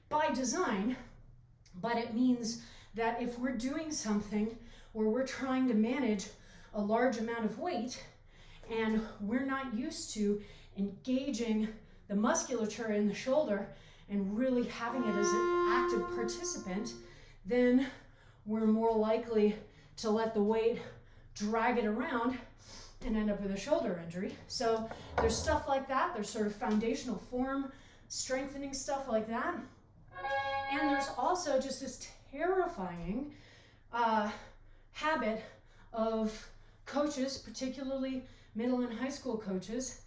[SPEAKER 1] by design. But it means that if we're doing something where we're trying to manage a large amount of weight and we're not used to engaging the musculature in the shoulder and really having it as an active participant, then we're more likely to let the weight drag it around and end up with a shoulder injury. So there's stuff like that. There's sort of foundational form strengthening stuff like that. And there's also just this terrifying habit of coaches, particularly middle and high school coaches,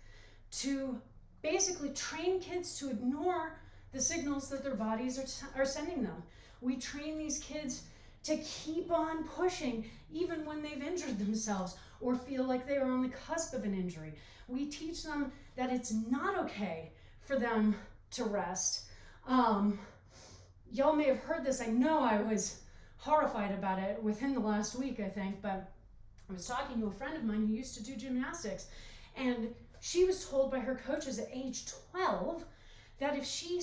[SPEAKER 1] to basically train kids to ignore the signals that their bodies are sending them. We train these kids to keep on pushing even when they've injured themselves or feel like they are on the cusp of an injury. We teach them that it's not okay for them to rest. Y'all may have heard this. I know I was horrified about it within the last week, I think, but I was talking to a friend of mine who used to do gymnastics, and she was told by her coaches at age 12 that if she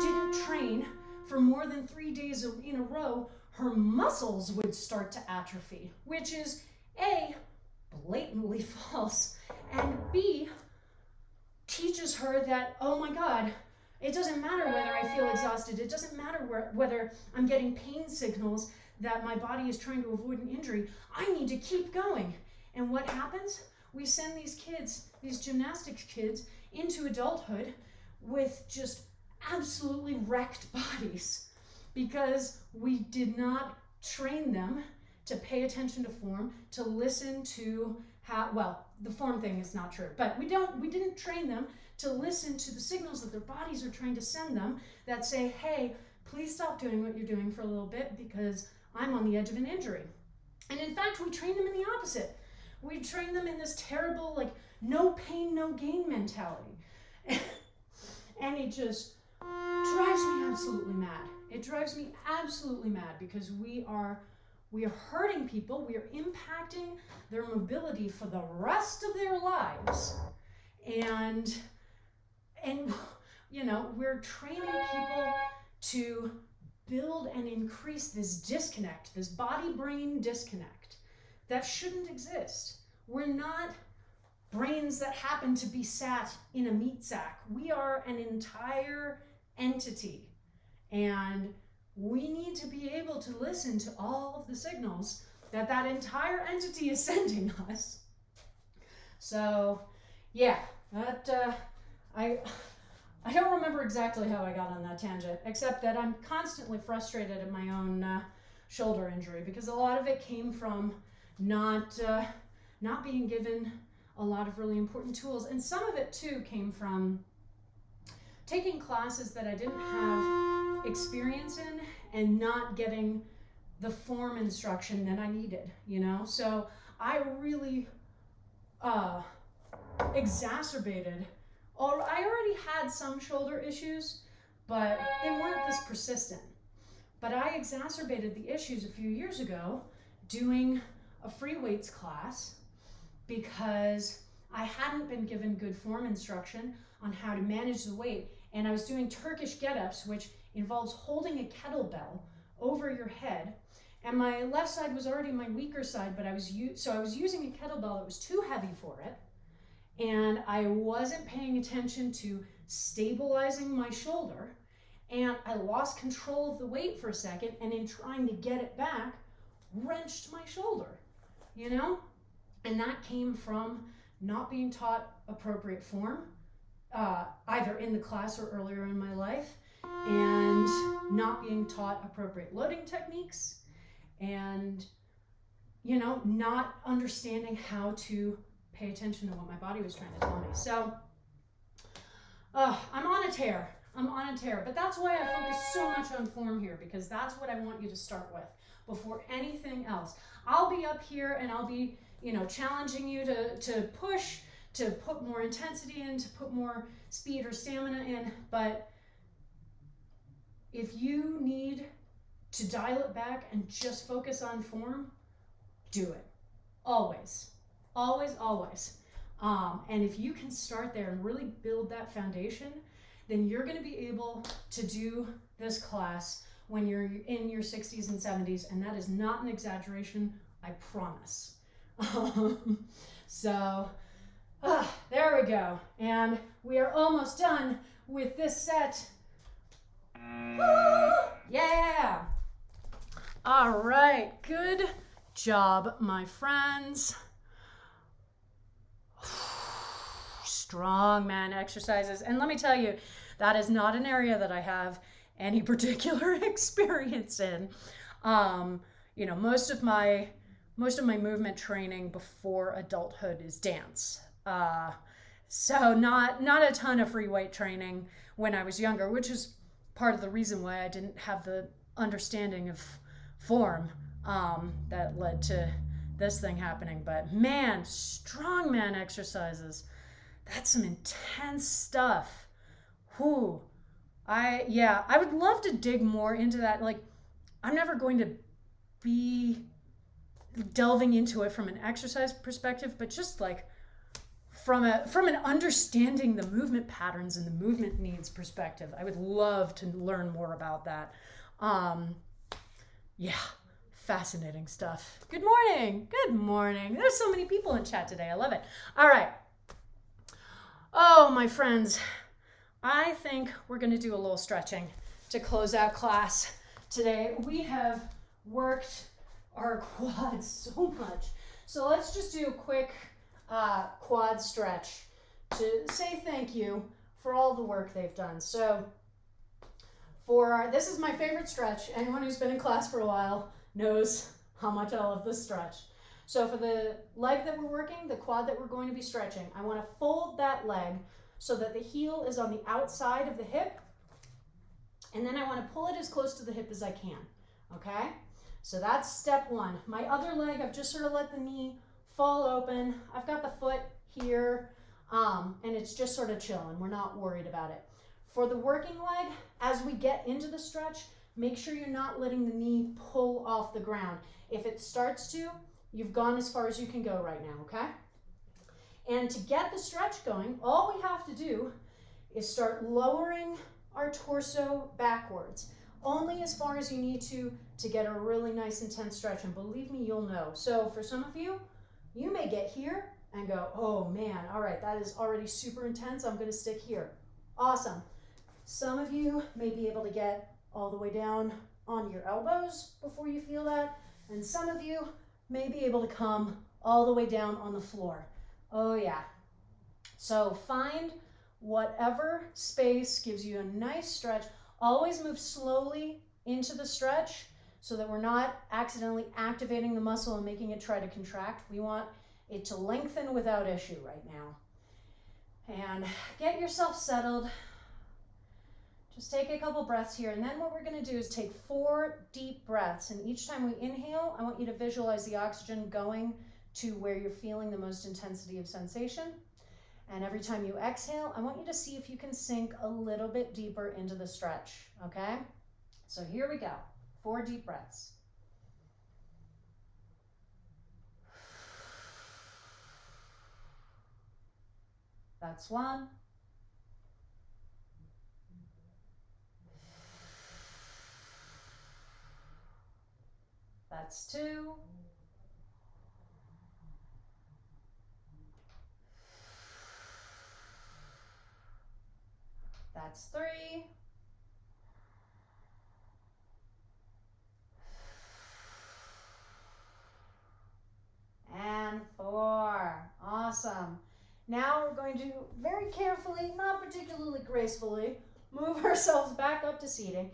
[SPEAKER 1] didn't train for more than 3 days in a row, her muscles would start to atrophy, which is A, blatantly false, and B, teaches her that, oh my God, it doesn't matter whether I feel exhausted. It doesn't matter whether I'm getting pain signals that my body is trying to avoid an injury. I need to keep going. And what happens? We send these kids, these gymnastics kids, into adulthood with just absolutely wrecked bodies, because we did not train them to pay attention to form, to listen to how, well, the form thing is not true, but we didn't train them to listen to the signals that their bodies are trying to send them that say, hey, please stop doing what you're doing for a little bit because I'm on the edge of an injury. And in fact, we train them in the opposite. We train them in this terrible, like, no pain, no gain mentality. And it just drives me absolutely mad. It drives me absolutely mad, because we are hurting people. We are impacting their mobility for the rest of their lives. And you know, we're training people to build and increase this disconnect, this body-brain disconnect that shouldn't exist. We're not brains that happen to be sat in a meat sack. We are an entire entity, and we need to be able to listen to all of the signals that that entire entity is sending us. So yeah, that I don't remember exactly how I got on that tangent, except that I'm constantly frustrated at my own shoulder injury, because a lot of it came from not being given a lot of really important tools, and some of it too came from taking classes that I didn't have experience in and not getting the form instruction that I needed, you know? So I really exacerbated, or I already had some shoulder issues, but they weren't this persistent. But I exacerbated the issues a few years ago doing a free weights class, because I hadn't been given good form instruction on how to manage the weight, and I was doing Turkish get-ups, which involves holding a kettlebell over your head, and my left side was already my weaker side, but I was using a kettlebell that was too heavy for it, and I wasn't paying attention to stabilizing my shoulder, and I lost control of the weight for a second, and in trying to get it back, wrenched my shoulder, you know? And that came from not being taught appropriate form, either in the class or earlier in my life, and not being taught appropriate loading techniques, and, you know, not understanding how to pay attention to what my body was trying to tell me. So I'm on a tear. But that's why I focus so much on form here, because that's what I want you to start with before anything else. I'll be up here and I'll be, you know, challenging you to push, to put more intensity in, to put more speed or stamina in. But if you need to dial it back and just focus on form, do it. Always. And if you can start there and really build that foundation, then you're going to be able to do this class when you're in your 60s and 70s, and that is not an exaggeration, I promise. So there we go, and we are almost done with this set. Woo! Yeah! All right, good job, my friends. Strongman exercises, and let me tell you, that is not an area that I have any particular experience in. You know, most of my movement training before adulthood is dance. So not a ton of free weight training when I was younger, which is part of the reason why I didn't have the understanding of form that led to this thing happening. But man, strongman exercises, that's some intense stuff. Whew. I would love to dig more into that. Like, I'm never going to be delving into it from an exercise perspective, but just like from an understanding the movement patterns and the movement needs perspective. I would love to learn more about that. Yeah, fascinating stuff. Good morning. There's so many people in chat today. I love it. All right. Oh, my friends, I think we're going to do a little stretching to close out class today. We have worked our quads so much. So let's just do a quick quad stretch to say thank you for all the work they've done. So this is my favorite stretch. Anyone who's been in class for a while knows how much I love this stretch. So for the leg that we're working, the quad that we're going to be stretching, I want to fold that leg so that the heel is on the outside of the hip, and then I want to pull it as close to the hip as I can, okay? So that's step one. My other leg, I've just sort of let the knee fall open. I've got the foot here, and it's just sort of chilling. We're not worried about it. For the working leg, as we get into the stretch, make sure you're not letting the knee pull off the ground. If it starts to, you've gone as far as you can go right now, okay? And to get the stretch going, all we have to do is start lowering our torso backwards, only as far as you need to get a really nice intense stretch. And believe me, you'll know. So for some of you, you may get here and go, oh man, all right, that is already super intense. I'm gonna stick here. Awesome. Some of you may be able to get all the way down on your elbows before you feel that. And some of you may be able to come all the way down on the floor. Oh yeah. So find whatever space gives you a nice stretch. Always move slowly into the stretch so that we're not accidentally activating the muscle and making it try to contract. We want it to lengthen without issue right now. And get yourself settled. Just take a couple breaths here, and then what we're going to do is take 4 deep breaths, and each time we inhale, I want you to visualize the oxygen going to where you're feeling the most intensity of sensation. And every time you exhale, I want you to see if you can sink a little bit deeper into the stretch, okay? So here we go, 4 deep breaths. That's 1. That's 2. That's 3. And 4. Awesome. Now we're going to very carefully, not particularly gracefully, move ourselves back up to seating.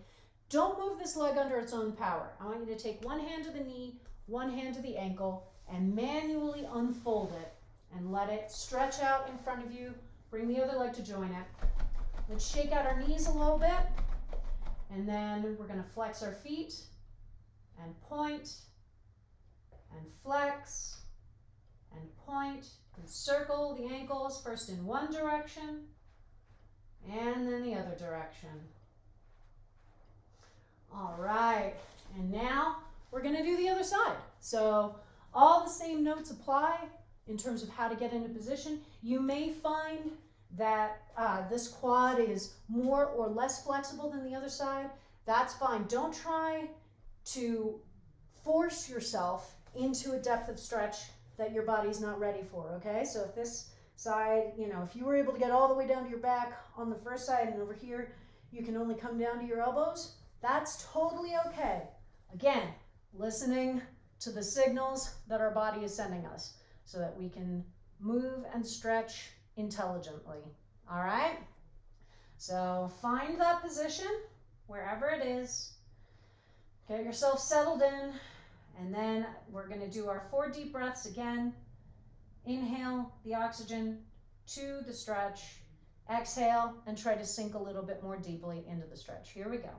[SPEAKER 1] Don't move this leg under its own power. I want you to take one hand to the knee, one hand to the ankle, and manually unfold it and let it stretch out in front of you. Bring the other leg to join it. Let's shake out our knees a little bit, and then we're going to flex our feet and point and flex and point and circle the ankles first in one direction and then the other direction. All right, and now we're going to do the other side. So all the same notes apply in terms of how to get into position. You may find that this quad is more or less flexible than the other side. That's fine. Don't try to force yourself into a depth of stretch that your body's not ready for, okay? So if this side, if you were able to get all the way down to your back on the first side and over here you can only come down to your elbows, that's totally okay. Again, listening to the signals that our body is sending us so that we can move and stretch intelligently, all right? So find that position wherever it is. Get yourself settled in, and then we're going to do our 4 deep breaths again. Inhale the oxygen to the stretch. Exhale and try to sink a little bit more deeply into the stretch. Here we go.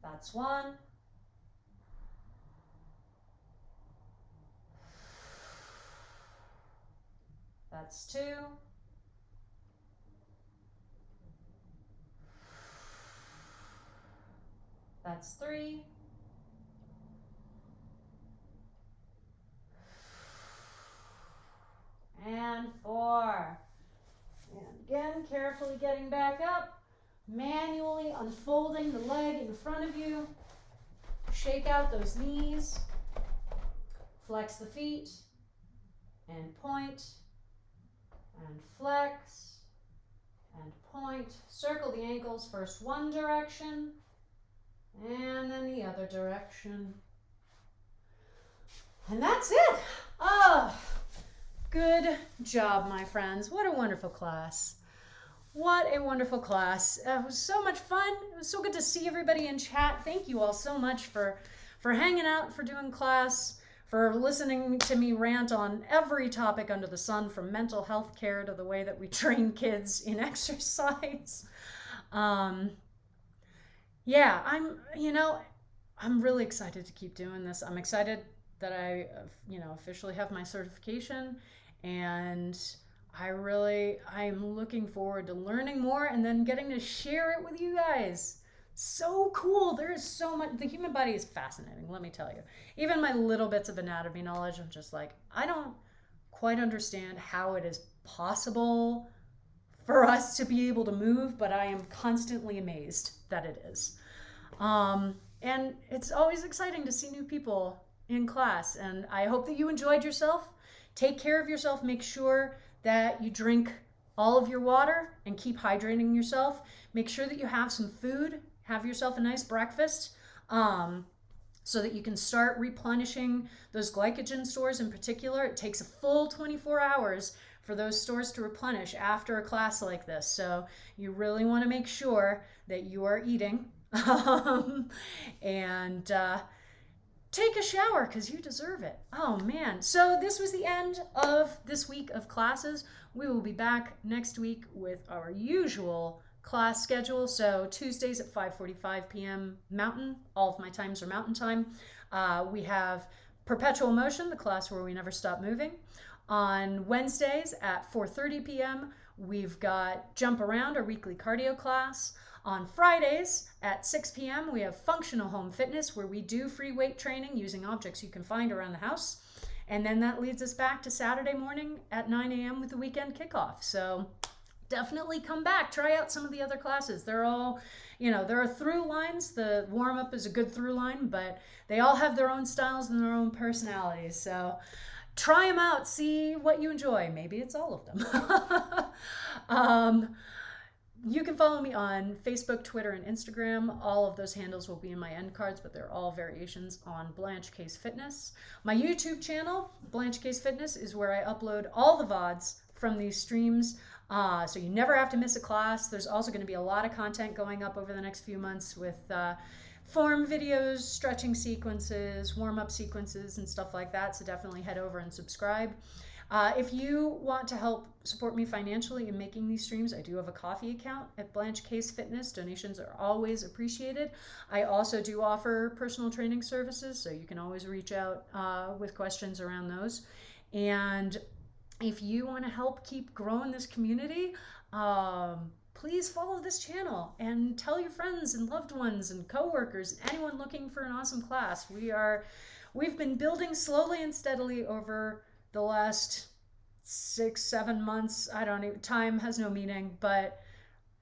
[SPEAKER 1] That's 1. That's 2. That's 3. And 4. And again, carefully getting back up, manually unfolding the leg in front of you. Shake out those knees, flex the feet, and point, and flex, and point. Circle the ankles, first one direction, and then the other direction. And that's it. Oh, good job, my friends. What a wonderful class. What a wonderful class. It was so much fun. It was so good to see everybody in chat. Thank you all so much for hanging out, for doing class, for listening to me rant on every topic under the sun, from mental health care to the way that we train kids in exercise. Yeah, I'm really excited to keep doing this. I'm excited that I, officially have my certification, and I'm looking forward to learning more and then getting to share it with you guys. So cool. There is so much. The human body is fascinating, let me tell you. Even my little bits of anatomy knowledge, I'm just like, I don't quite understand how it is possible for us to be able to move, but I am constantly amazed that it is. And it's always exciting to see new people in class, and I hope that you enjoyed yourself. Take care of yourself. Make sure that you drink all of your water and keep hydrating yourself. Make sure that you have some food. Have yourself a nice breakfast so that you can start replenishing those glycogen stores in particular. It takes a full 24 hours for those stores to replenish after a class like this. So you really want to make sure that you are eating and take a shower because you deserve it. Oh man. So this was the end of this week of classes. We will be back next week with our usual class schedule. So Tuesdays at 5:45 p.m. Mountain. All of my times are Mountain time. We have Perpetual Motion, the class where we never stop moving. On Wednesdays at 4:30 p.m., we've got Jump Around, our weekly cardio class. On Fridays at 6 p.m., we have Functional Home Fitness, where we do free weight training using objects you can find around the house. And then that leads us back to Saturday morning at 9 a.m. with the weekend kickoff. So definitely come back. Try out some of the other classes. They're all, there are through lines. The warm-up is a good through line, but they all have their own styles and their own personalities. So try them out, see what you enjoy. Maybe it's all of them. You can follow me on Facebook, Twitter, and Instagram. All of those handles will be in my end cards, but they're all variations on Blanche Case Fitness. My YouTube channel, Blanche Case Fitness, is where I upload all the VODs from these streams. So you never have to miss a class. There's also going to be a lot of content going up over the next few months with form videos, stretching sequences, warm-up sequences, and stuff like that. So definitely head over and subscribe. If you want to help support me financially in making these streams, I do have a coffee account at Blanche Case Fitness. Donations are always appreciated. I also do offer personal training services, so you can always reach out with questions around those. And if you want to help keep growing this community, please follow this channel and tell your friends and loved ones and coworkers, anyone looking for an awesome class. We've been building slowly and steadily over the last 6-7 months. I don't even, time has no meaning, but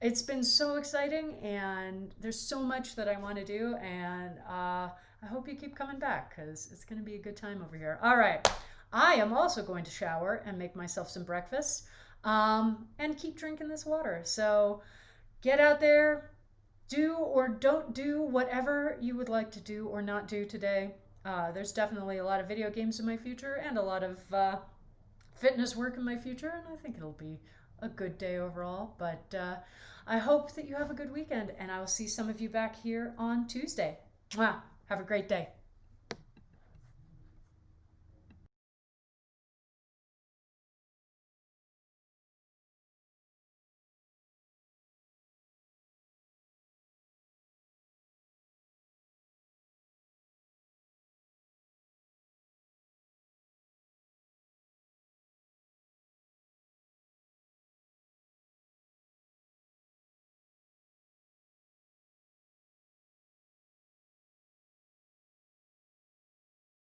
[SPEAKER 1] it's been so exciting and there's so much that I want to do, and I hope you keep coming back because it's going to be a good time over here. All right. I am also going to shower and make myself some breakfast and keep drinking this water. So get out there, do or don't do whatever you would like to do or not do today. There's definitely a lot of video games in my future and a lot of fitness work in my future, and I think it'll be a good day overall. But I hope that you have a good weekend, and I will see some of you back here on Tuesday. Mwah. Have a great day.